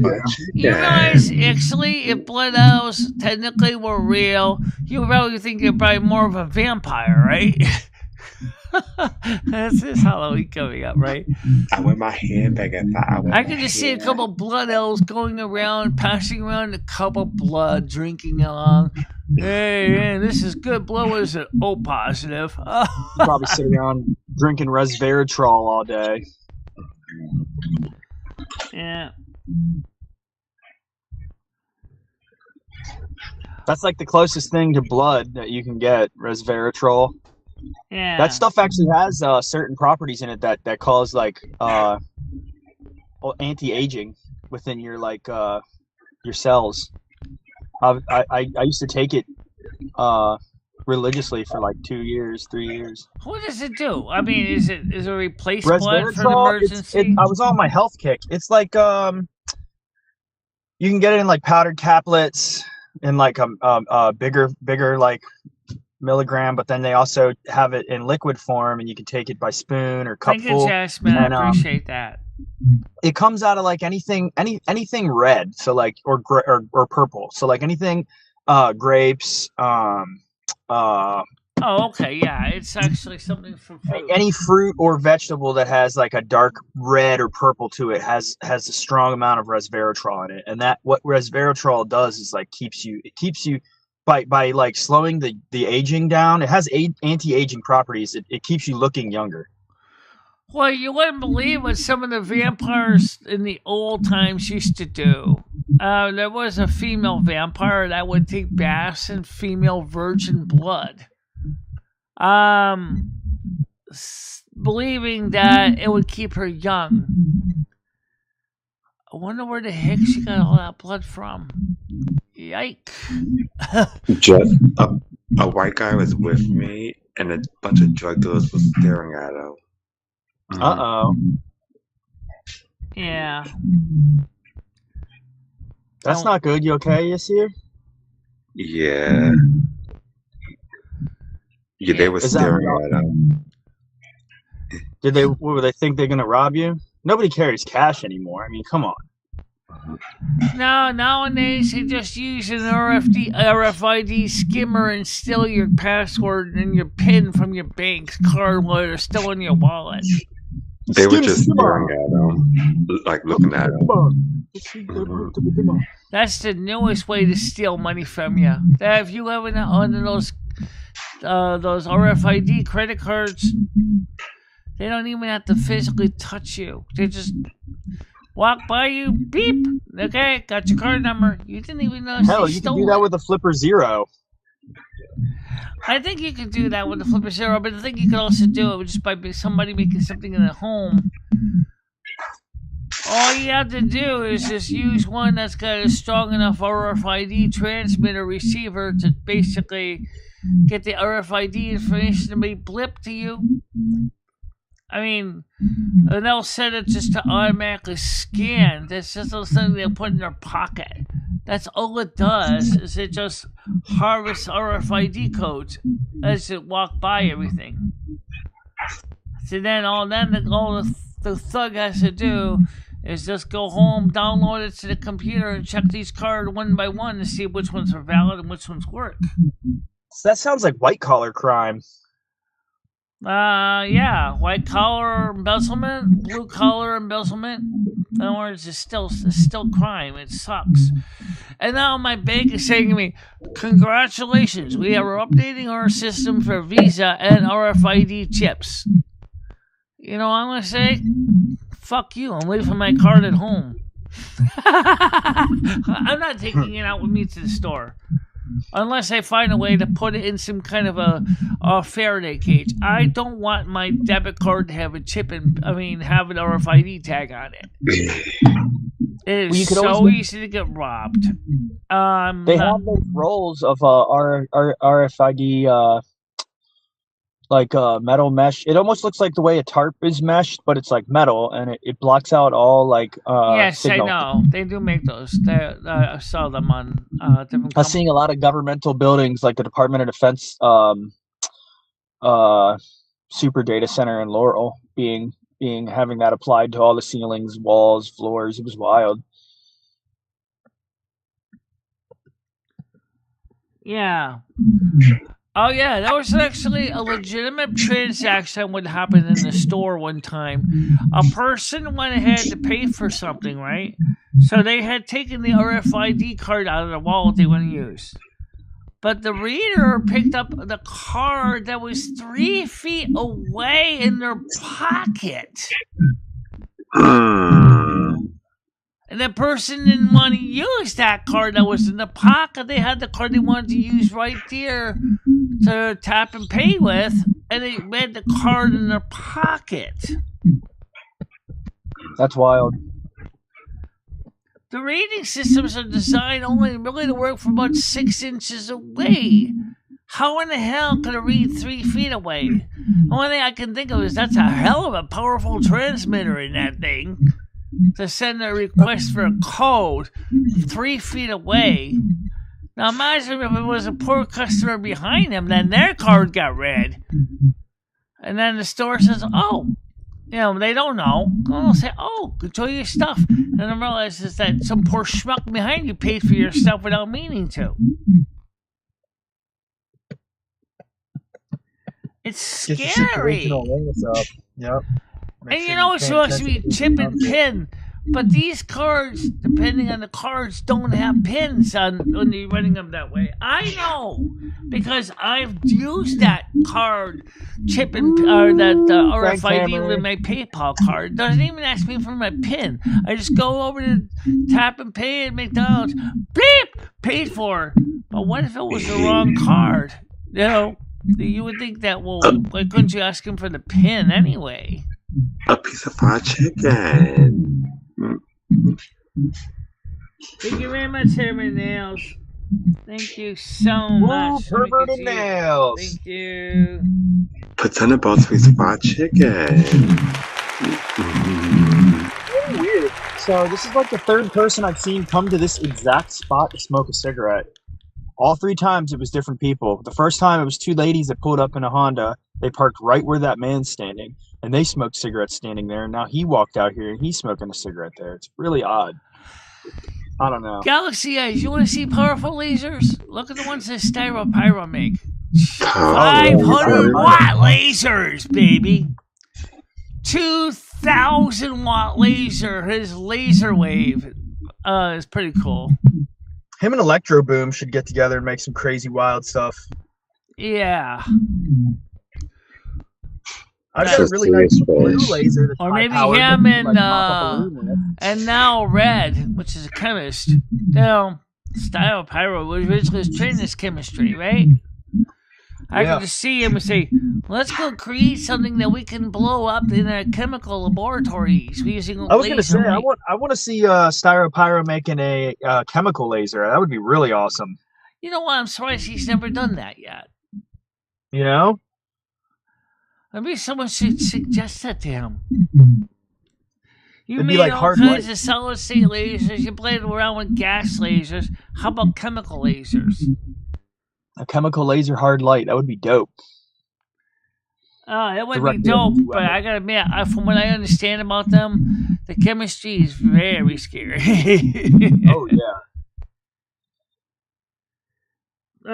You guys, actually, if blood owls technically were real, you probably think you're probably more of a vampire, right? This is Halloween coming up, right? I wear my hair back and I can just see a couple blood elves going around, passing around a cup of blood, drinking along. Hey, man, this is good blood. What is it? O positive. Probably sitting around drinking resveratrol all day. Yeah. That's like the closest thing to blood that you can get, resveratrol. Yeah. That stuff actually has certain properties in it that cause like anti-aging within your your cells. I used to take it religiously for like 2 years, 3 years. What does it do? I mean, is it replace blood for an Resveratrol, emergency? I was on my health kick. It's like you can get it in like powdered caplets in like a bigger like milligram, but then they also have it in liquid form, and you can take it by spoon or cupful. Thank you, Jasmine. I appreciate that. It comes out of like anything red, so like or purple, so like anything grapes, Oh, okay, yeah, it's actually something from fruit. any fruit or vegetable that has like a dark red or purple to it has a strong amount of resveratrol in it, and that what resveratrol does is like keeps you by like slowing the aging down. It has anti-aging properties. It keeps you looking younger. Well, you wouldn't believe what some of the vampires in the old times used to do. There was a female vampire that would take baths in female virgin blood, believing that it would keep her young. I wonder where the heck she got all that blood from. Yike. Just a white guy was with me, and a bunch of drug dealers was staring at him. Uh-oh. Yeah. That's not good. You okay, Yasir? Yeah. Yeah, they were staring at him. What were they think they're gonna rob you? Nobody carries cash anymore. I mean, come on. No, nowadays they just use an RFID skimmer and steal your password and your PIN from your bank's card while they're still in your wallet. They were just staring at him, like looking at him. That's the newest way to steal money from you. That if you have one of those RFID credit cards, they don't even have to physically touch you. They just walk by you, beep. Okay, got your card number. You didn't even know. Hell, you can do that with a Flipper Zero. I think you could do that with the Flipper Zero, but I think you could also do it just by somebody making something in the home. All you have to do is just use one that's got a strong enough RFID transmitter receiver to basically get the RFID information to be blipped to you. I mean, and they'll set it just to automatically scan. That's just something they'll put in their pocket. That's all it does. Is it just harvests RFID codes as it walk by everything. So then all the thug has to do is just go home, download it to the computer, and check these cards one by one to see which ones are valid and which ones work. So that sounds like white collar crime. Yeah, white collar embezzlement, blue collar embezzlement. In other words, it's still crime. It sucks. And now my bank is saying to me, "Congratulations, we are updating our system for Visa and RFID chips." You know, I'm gonna say, "Fuck you! I'm leaving my card at home." I'm not taking it out with me to the store. Unless I find a way to put it in some kind of a Faraday cage. I don't want my debit card to have a chip and have an RFID tag on it. It is so easy to get robbed. They have those rolls of RFID metal mesh. It almost looks like the way a tarp is meshed, but it's like metal, and it blocks out all yes, signal. I know. They do make those. I saw them on different. I'm seeing a lot of governmental buildings, like the Department of Defense super data center in Laurel, having that applied to all the ceilings, walls, floors. It was wild. Yeah. Oh, yeah, that was actually a legitimate transaction that happened in the store one time. A person went ahead to pay for something, right? So they had taken the RFID card out of the wallet they want to use. But the reader picked up the card that was 3 feet away in their pocket. And the person didn't want to use that card that was in the pocket. They had the card they wanted to use right there to tap and pay with, and they read the card in their pocket. That's wild. The reading systems are designed only really to work from about 6 inches away. How in the hell could it read 3 feet away? The only thing I can think of is that's a hell of a powerful transmitter in that thing to send a request for a code 3 feet away. Now imagine if it was a poor customer behind them, then their card got read. And then the store says, "Oh, they don't know." They'll say, "Oh, enjoy your stuff." And then realizes that some poor schmuck behind you paid for your stuff without meaning to. It's scary. Yep. And it's supposed to be chip and pin. But these cards, depending on the cards, don't have pins on when you're running them that way. I know because I've used that card chip and that RFID with my PayPal card. It doesn't even ask me for my pin. I just go over to tap and pay at McDonald's. Beep, paid for. But what if it was the wrong card? You would think that. Well, why couldn't you ask him for the pin anyway? A piece of fried chicken. Thank you very much, Herman Nails. Thank you so much. Perverted Nails. Thank you. Potato balls, piece of fried chicken. Weird. So this is like the third person I've seen come to this exact spot to smoke a cigarette. All 3 times it was different people. The first time it was 2 ladies that pulled up in a Honda. They parked right where that man's standing, and they smoked cigarettes standing there. And now he walked out here and he's smoking a cigarette there. It's really odd. I don't know. Galaxy Eyes, you want to see powerful lasers? Look at the ones that Styropyro make. 500 watt lasers, baby. 2,000 watt laser. His laser wave is pretty cool. Him and Electro Boom should get together and make some crazy wild stuff. Yeah. I've got a really nice blue laser. Or maybe him and now Red, which is a chemist. Styropyro was originally trained in this chemistry, right? I can just see him and say, "Let's go create something that we can blow up in a chemical laboratories using." I was going to say, I want to see Styropyro making a chemical laser. That would be really awesome. You know what? I'm surprised he's never done that yet. Maybe someone should suggest that to him. You It'd be made like all hard kinds light. of solid-state lasers. You played around with gas lasers. How about chemical lasers? A chemical laser hard light. That would be dope. Oh, it would be Directly dope, into but weapon. I gotta admit, from what I understand about them, the chemistry is very scary. Oh yeah.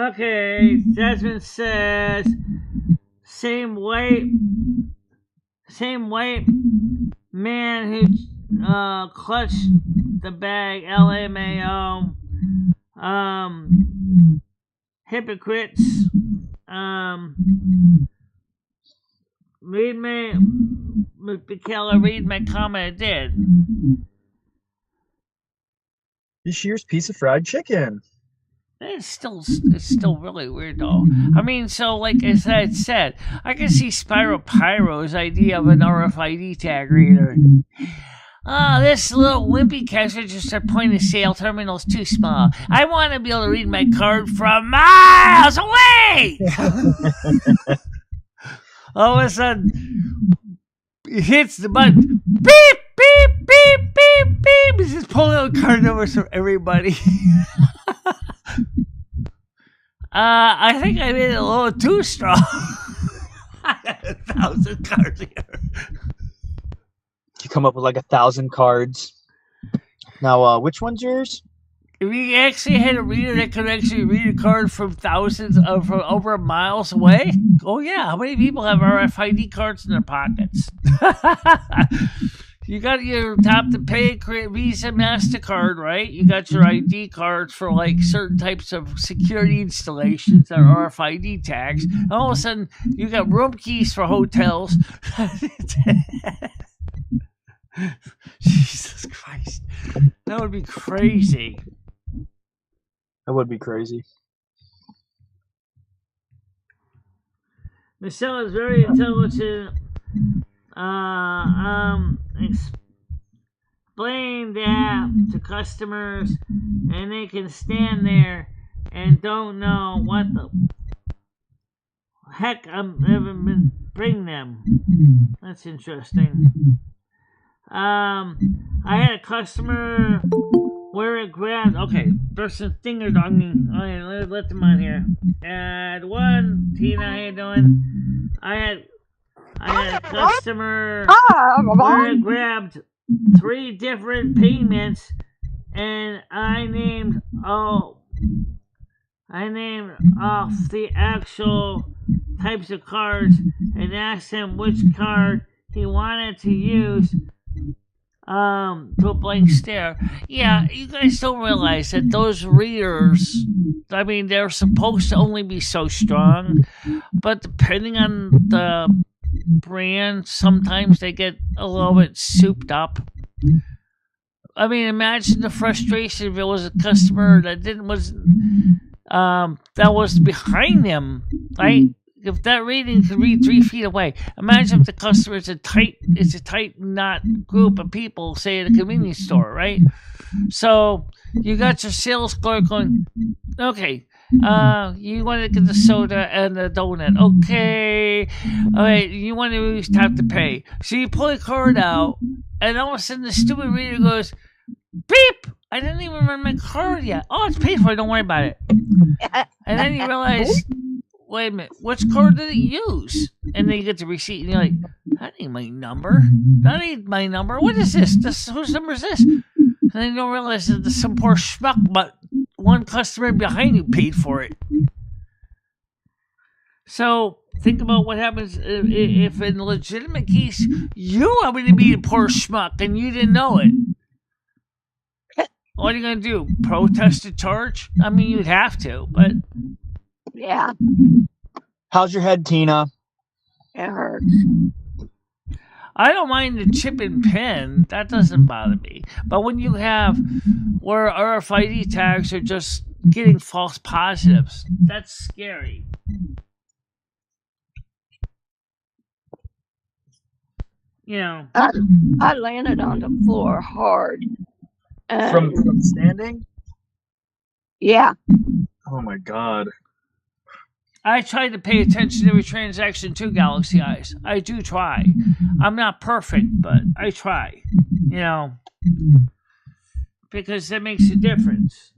Okay, Desmond says, same weight man who clutched the bag, LMAO, hypocrites, read my comment, I did. This year's piece of fried chicken. It's still really weird though. I mean, so like as I said, I can see Spyro Pyro's idea of an RFID tag reader. Oh, this little wimpy cash register point of sale terminal's too small. I want to be able to read my card from miles away. All of a sudden, it hits the button. Beep, beep, beep, beep, beep. It's just pulling out card numbers from everybody. I think I made it a little too strong. I got 1,000 cards here. You come up with like 1,000 cards. Now, which one's yours? If you actually had a reader that could actually read a card from thousands of from over miles away, oh yeah, how many people have RFID cards in their pockets? You got your tap to pay Visa, MasterCard, right? You got your ID cards for like certain types of security installations that are RFID tags. And all of a sudden, you got room keys for hotels. Jesus Christ. That would be crazy. That would be crazy. Michelle is very intelligent. Explain that to customers, and they can stand there and don't know what the heck I'm even been bring them. That's interesting. I had a customer where it grabbed. Okay, there's some finger dogging. Okay, let them on here. And one, Tina, how you doing? I had a customer where it grabbed 3 different payments, and I named off the actual types of cards and asked him which card he wanted to use to a blank stare. Yeah, you guys don't realize that those readers, I mean, they're supposed to only be so strong, but depending on the brand, sometimes they get a little bit souped up. I mean, imagine the frustration if it was a customer that that was behind them, right? If that reading could read 3 feet away, imagine if the customer is a tight knot group of people, say at a convenience store, right? So you got your sales clerk going, okay, you want to get the soda and the donut, okay? All right, you want to use tap to pay. So you pull a card out, and all of a sudden the stupid reader goes, beep! I didn't even run my card yet. Oh, it's paid for. Don't worry about it. And then you realize, wait a minute, which card did it use? And then you get the receipt, and you're like, that ain't my number. That ain't my number. What is this? Whose number is this? And then you don't realize that there's some poor schmuck, but one customer behind you paid for it. So think about what happens if in a legitimate case, you happen to be a poor schmuck and you didn't know it. What are you going to do? Protest the charge? I mean, you'd have to, but... Yeah, How's your head, Tina? it hurts. I don't mind the chip and pin. That doesn't bother me. But when you have where RFID tags are just getting false positives, that's scary. You know. I landed on the floor hard. From standing? Yeah. Oh my god. I try to pay attention to every transaction too, Galaxy Eyes. I do try. I'm not perfect, but I try. You know, because that makes a difference.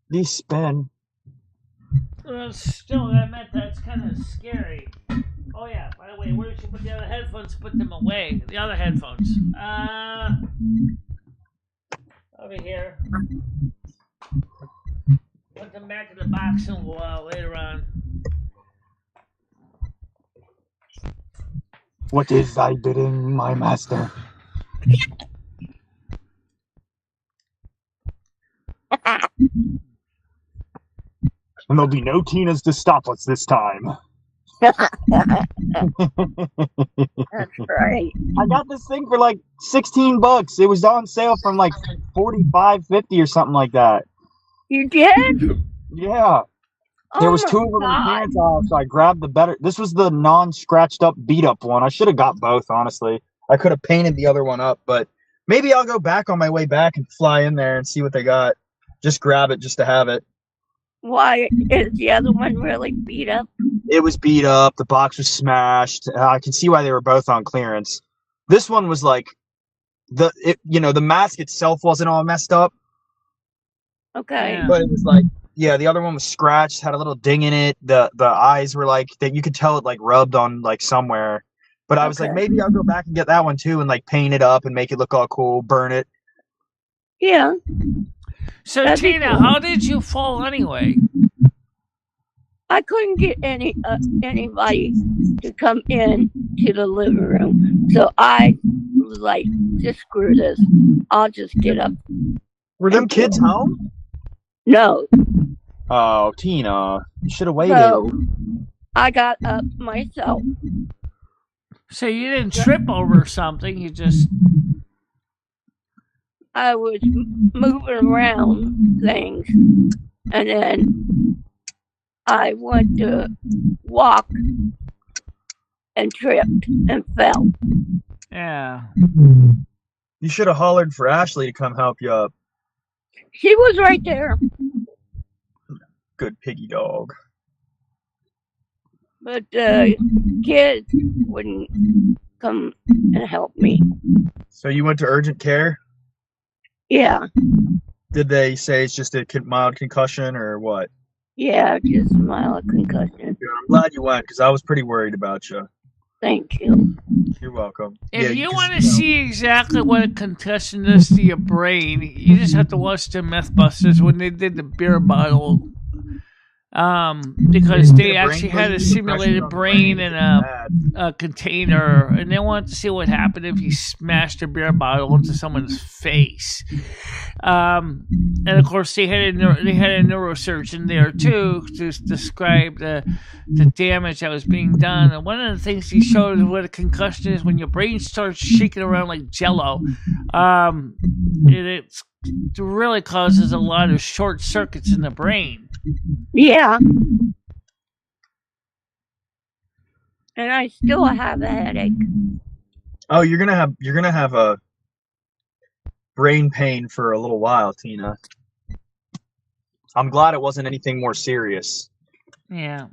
These spin. Well, still, that meant that's kind of scary. Oh yeah, by the way, where did you put the other headphones? Put them away. The other headphones. Over here. Put them back in the box and we'll later on. What is thy bidding, my master? And there'll be no Tinas to stop us this time. That's right. I got this thing for like $16. It was on sale from like $45, $50 or something like that. You did? Yeah. There was two of them in clearance aisle, so I grabbed the better. This was the non-scratched up, beat up one. I should have got both, honestly. I could have painted the other one up, but maybe I'll go back on my way back and fly in there and see what they got. Just grab it just to have it. Why is the other one really beat up? It was beat up. The box was smashed. I can see why they were both on clearance. This one was like the mask itself wasn't all messed up. Okay. But it was like, yeah, the other one was scratched, had a little ding in it. The eyes were like that. You could tell it like rubbed on like somewhere. But I was like, maybe I'll go back and get that one too and like paint it up and make it look all cool, burn it. Yeah. So Tina, how did you fall anyway? I couldn't get anybody to come in to the living room, so I was like, "Just screw this. I'll just get up." Were them kids home? No. Oh, Tina, you should have waited. No, I got up myself. So you didn't trip over something. You just. I was moving around things, and then I went to walk and tripped and fell. Yeah. You should have hollered for Ashley to come help you up. She was right there. Good piggy dog. But kids wouldn't come and help me. So you went to urgent care? Yeah. Did they say it's just a mild concussion or what? Yeah, just mild concussion. Good. I'm glad you went because I was pretty worried about you. Thank you. You're welcome. If you want to see exactly what a concussion does to your brain, you just have to watch the Mythbusters when they did the beer bottle. Because they actually had a simulated brain in a container, and they wanted to see what happened if you smashed a beer bottle into someone's face. And of course, they had a neurosurgeon there too to describe the damage that was being done. And one of the things he showed what a concussion is when your brain starts shaking around like jello. It really causes a lot of short circuits in the brain. Yeah. And I still have a headache. Oh, you're gonna have a brain pain for a little while, Tina. I'm glad it wasn't anything more serious. Yeah.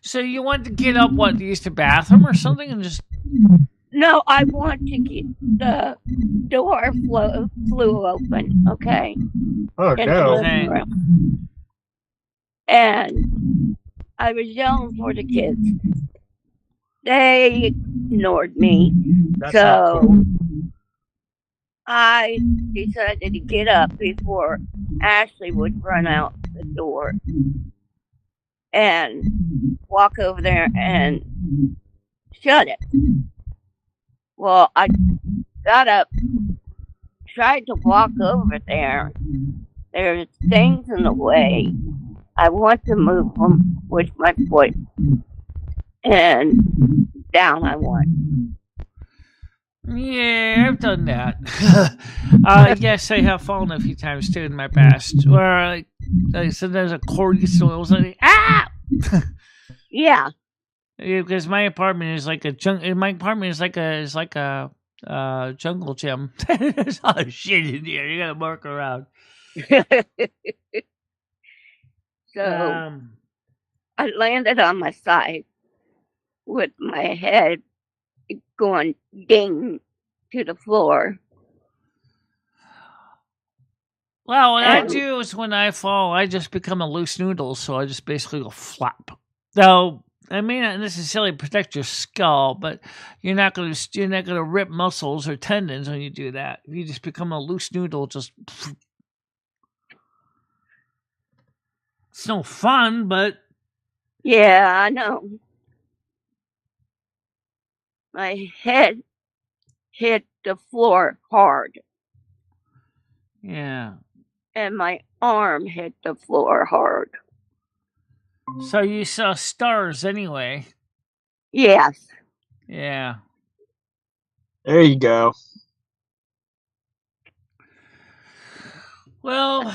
So you want to get up, to use the bathroom or something, and just... No, I want to get the door flew open, okay? Oh, no. And I was yelling for the kids. They ignored me. That's not cool. I decided to get up before Ashley would run out the door and walk over there and shut it. Well, I got up, tried to walk over there. There's things in the way. I want to move them with my foot, and down I went. Yeah, I've done that. Yes, I have fallen a few times too in my past. Where like sometimes a cord gets so I was like, ah! Yeah. Because my apartment is like a jungle gym. There's a lot of shit in here. You gotta work around. So I landed on my side with my head going ding to the floor. Well, what I do is when I fall, I just become a loose noodle, so I just basically go flop. Though I may not necessarily protect your skull, but you're not gonna rip muscles or tendons when you do that. If you just become a loose noodle, just it's no fun, but yeah, I know. My head hit the floor hard. Yeah. And my arm hit the floor hard. So you saw stars anyway. Yes. Yeah. There you go. Well,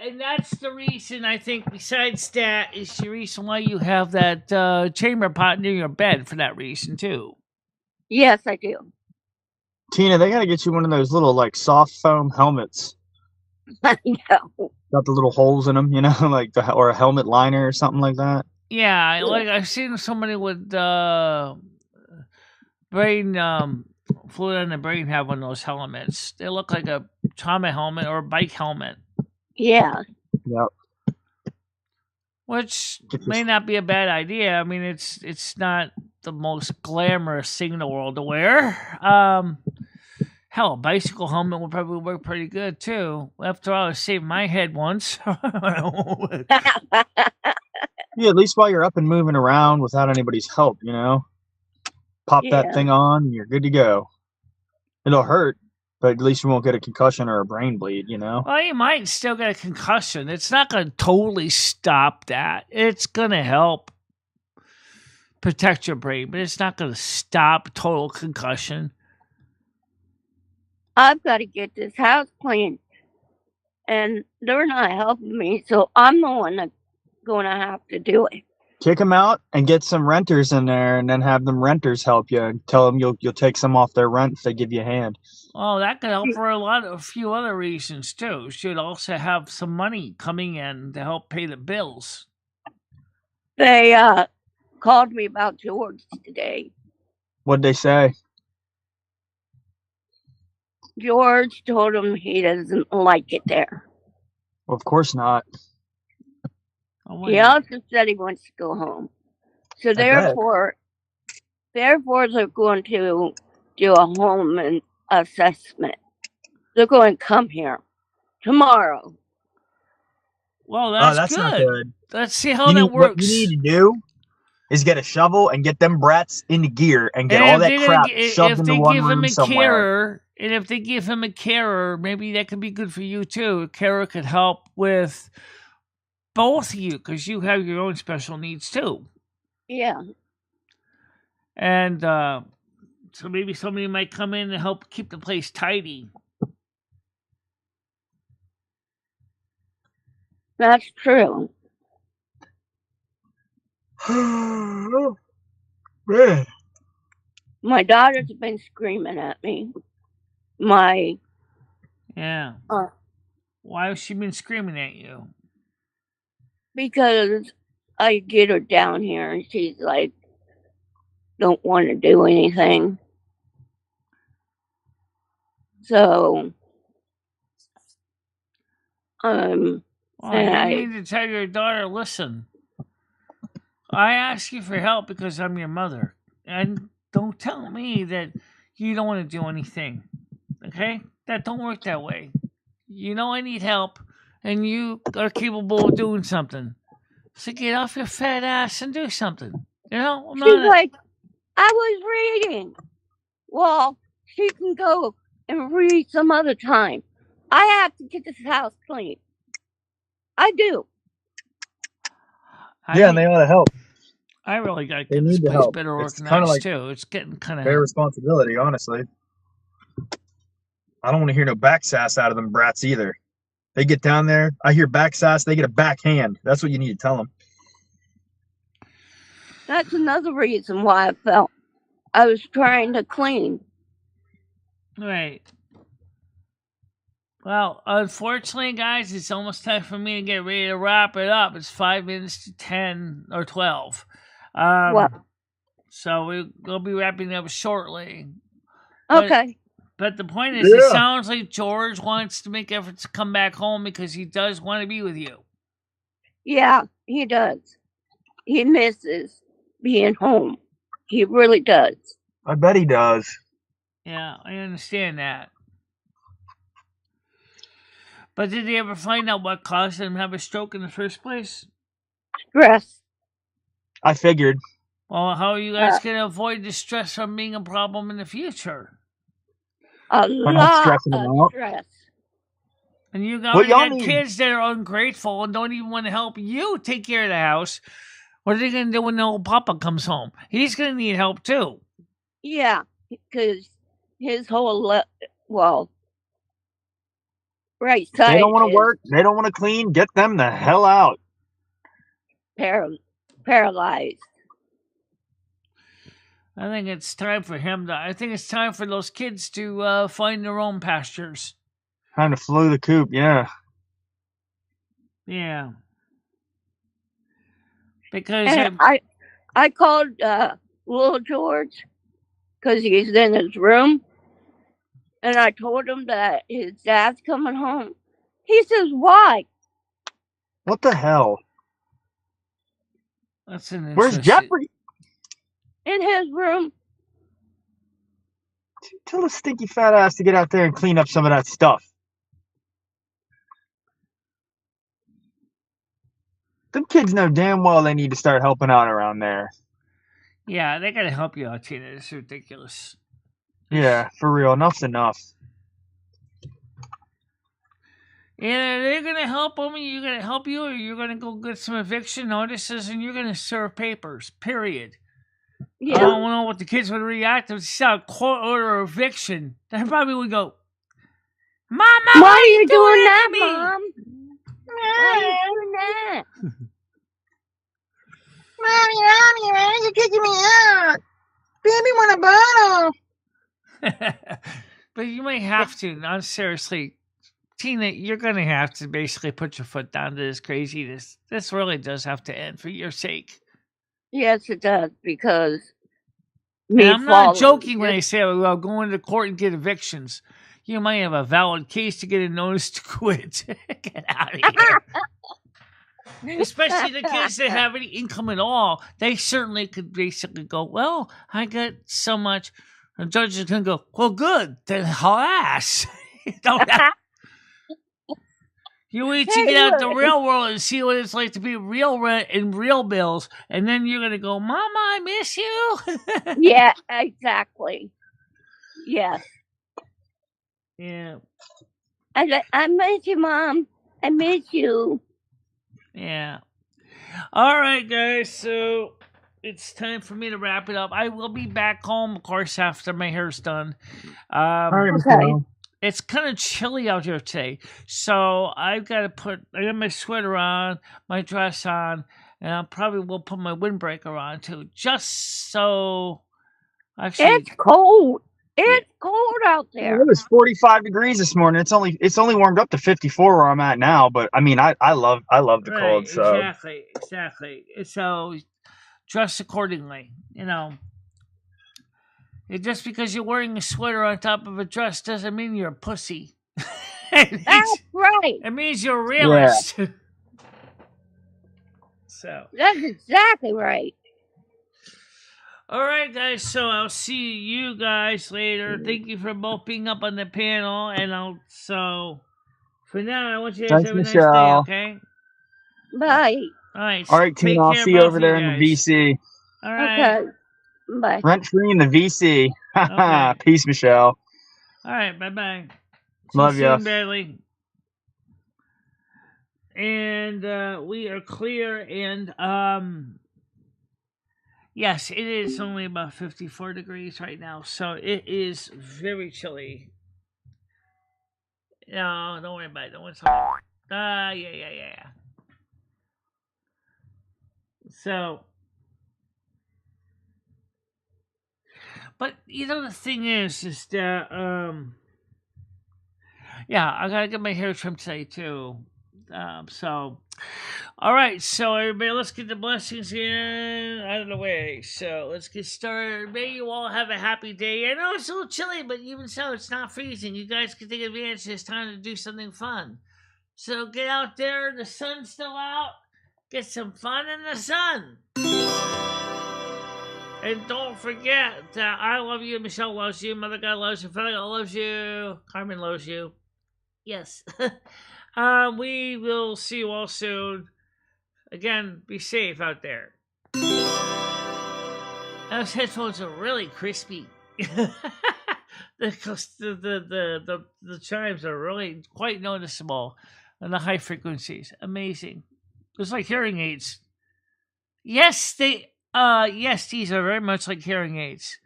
and that's the reason I think, besides that, is the reason why you have that chamber pot near your bed for that reason, too. Yes, I do. Tina, they gotta get you one of those little like soft foam helmets. I know. Got the little holes in them, like or a helmet liner or something like that. Yeah, like I've seen somebody with brain fluid in the brain have one of those helmets. They look like a trauma helmet or a bike helmet. Yeah. Yep. Which may not be a bad idea. I mean, it's not the most glamorous thing in the world to wear. Hell, a bicycle helmet would probably work pretty good too. After all, I saved my head once. Yeah, at least while you're up and moving around without anybody's help, pop that thing on and you're good to go. It'll hurt, but at least you won't get a concussion or a brain bleed, Well, you might still get a concussion. It's not going to totally stop that. It's going to help protect your brain, but it's not going to stop total concussion. I've got to get this house cleaned, and they're not helping me, so I'm the one that's going to have to do it. Kick them out and get some renters in there, and then have them renters help you and tell them you'll take some off their rent if they give you a hand. Oh, that could help for a few other reasons too. Should also have some money coming in to help pay the bills. They called me about George today. What'd they say? George told him he doesn't like it there. Well, of course not. He also said he wants to go home. So therefore they're going to do a home assessment. They're going to come here tomorrow. Well, that's good. Not good. Let's see how that works. What you need to do is get a shovel and get them brats into gear and get all that crap shoved into one room somewhere. And if they give him a carer, maybe that could be good for you too. A carer could help with both of you because you have your own special needs too. Yeah. And so maybe somebody might come in and help keep the place tidy. That's true. Man. My daughter's been screaming at me. Yeah. Why has she been screaming at you? Because I get her down here and she's like, don't want to do anything. So, well, you need to tell your daughter, listen, I ask you for help because I'm your mother. And don't tell me that you don't want to do anything. Okay? That don't work that way. You know I need help, and you are capable of doing something. So get off your fat ass and do something. She's like, I was reading. Well, she can go and read some other time. I have to get this house clean. I do. And they ought to help. I really got to get this place better organized too. It's getting kind of their responsibility, honestly. I don't want to hear no back sass out of them brats either. They get down there, I hear back sass, they get a backhand. That's what you need to tell them. That's another reason why I felt I was trying to clean. Right. Well, unfortunately, guys, it's almost time for me to get ready to wrap it up. It's 5 minutes to 10 or 12. Well, So we'll be wrapping up shortly. But, okay. But the point is, it sounds like George wants to make efforts to come back home because he does want to be with you. Yeah, he does. He misses being home. He really does. I bet he does. Yeah, I understand that. But did he ever find out what caused him to have a stroke in the first place? Stress. I figured. Well, how are you guys going to avoid the stress from being a problem in the future? A lot of stress. And you got kids that are ungrateful and don't even want to help you take care of the house. What are they going to do when the old papa comes home? He's going to need help too. Yeah, because his whole right side. They don't want to work. They don't want to clean. Get them the hell out. Paralyzed. I think it's time for him to. I think it's time for those kids to find their own pastures. Time to flew the coop. Yeah. Yeah. Because I called little George because he's in his room, and I told him that his dad's coming home. He says, "Why?" What the hell? That's an Where's Jeffrey? In his room. Tell the stinky fat ass to get out there and clean up some of that stuff. Them kids know damn well they need to start helping out around there. Yeah, they gotta help you out, Tina. It's ridiculous. Yeah, for real. Enough's enough. And they're gonna help them, and you're gonna help you, or you're gonna go get some eviction notices, and you're gonna serve papers. Period. Yeah. I don't know what the kids would react to. See a court order eviction. They probably would go, "Mama, why are you doing that, Mom? Why are you doing that? Mommy, why are you kicking me out? Baby want a bottle." But you might have to, not seriously. Tina, you're going to have to basically put your foot down to this craziness. This really does have to end for your sake. Yes, it does, because I'm not joking when I say well, go into court and get evictions. You might have a valid case to get a notice to quit. Get out of here. Especially the kids that have any income at all. They certainly could basically go, well, I got so much. The judge is going to go, well, good. Then alas. You wait to get out the real world and see what it's like to be real rent and real bills, and then you're gonna go, "Mama, I miss you." Yeah, exactly. Yes. Yeah. I miss you, Mom. I miss you. Yeah. All right, guys. So it's time for me to wrap it up. I will be back home, of course, after my hair's done. Okay. It's kind of chilly out here today, so I got my sweater on, my dress on, and I probably will put my windbreaker on too, just so. Actually, it's cold. It's cold out there. It was 45 degrees this morning. It's only warmed up to 54 where I'm at now, but I mean, I love the cold. So exactly. So dress accordingly. Just because you're wearing a sweater on top of a dress doesn't mean you're a pussy. That's right. It means you're a realist. Yeah. So that's exactly right. All right, guys. So I'll see you guys later. Thank you for both being up on the panel, and so for now, I want you guys to have a nice day. Okay. Bye. All right. All right, Tina. I'll see you over there in the VC. All right. Okay. Bye. Rent free in the VC. Okay. Peace, Michelle. All right. Bye. Love you. Badly. And we are clear. And yes, it is only about 54 degrees right now, so it is very chilly. No, don't worry about it. Don't worry about it. Yeah. So. But the thing is that Yeah, I gotta get my hair trimmed today too. All right, so everybody, let's get the blessings in out of the way. So let's get started. May you all have a happy day. I know it's a little chilly, but even so, it's not freezing. You guys can take advantage of this time to do something fun. So get out there. The sun's still out. Get some fun in the sun. And don't forget that I love you, Michelle loves you, Mother God loves you, Father God loves you, Carmen loves you. Yes. We will see you all soon. Again, be safe out there. Those headphones are really crispy. The chimes are really quite noticeable on the high frequencies. Amazing. It's like hearing aids. Yes, these are very much like hearing aids.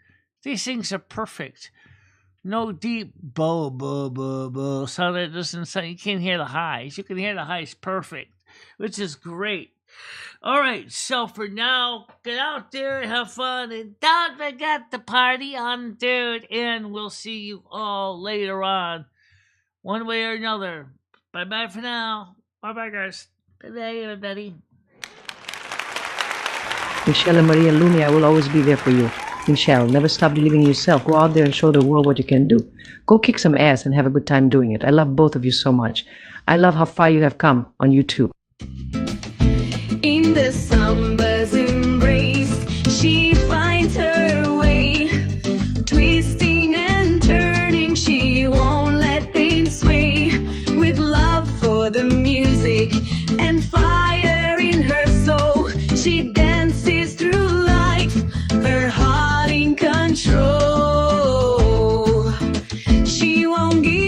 These things are perfect. No deep sound that doesn't sound. You can't hear the highs. You can hear the highs perfect, which is great. All right, so for now, get out there and have fun, and don't forget to party on, dude. And we'll see you all later on, one way or another. Bye bye for now. Bye bye, guys. Bye bye, everybody. Michelle and Maria Lumia will always be there for you. Michelle, never stop believing in yourself. Go out there and show the world what you can do. Go kick some ass and have a good time doing it. I love both of you so much. I love how far you have come on YouTube. In the summer's embrace, she finds her way, twisting and turning. She won't let things sway. With love for the music and fire in her soul, she dances through life, her heart in control. She won't give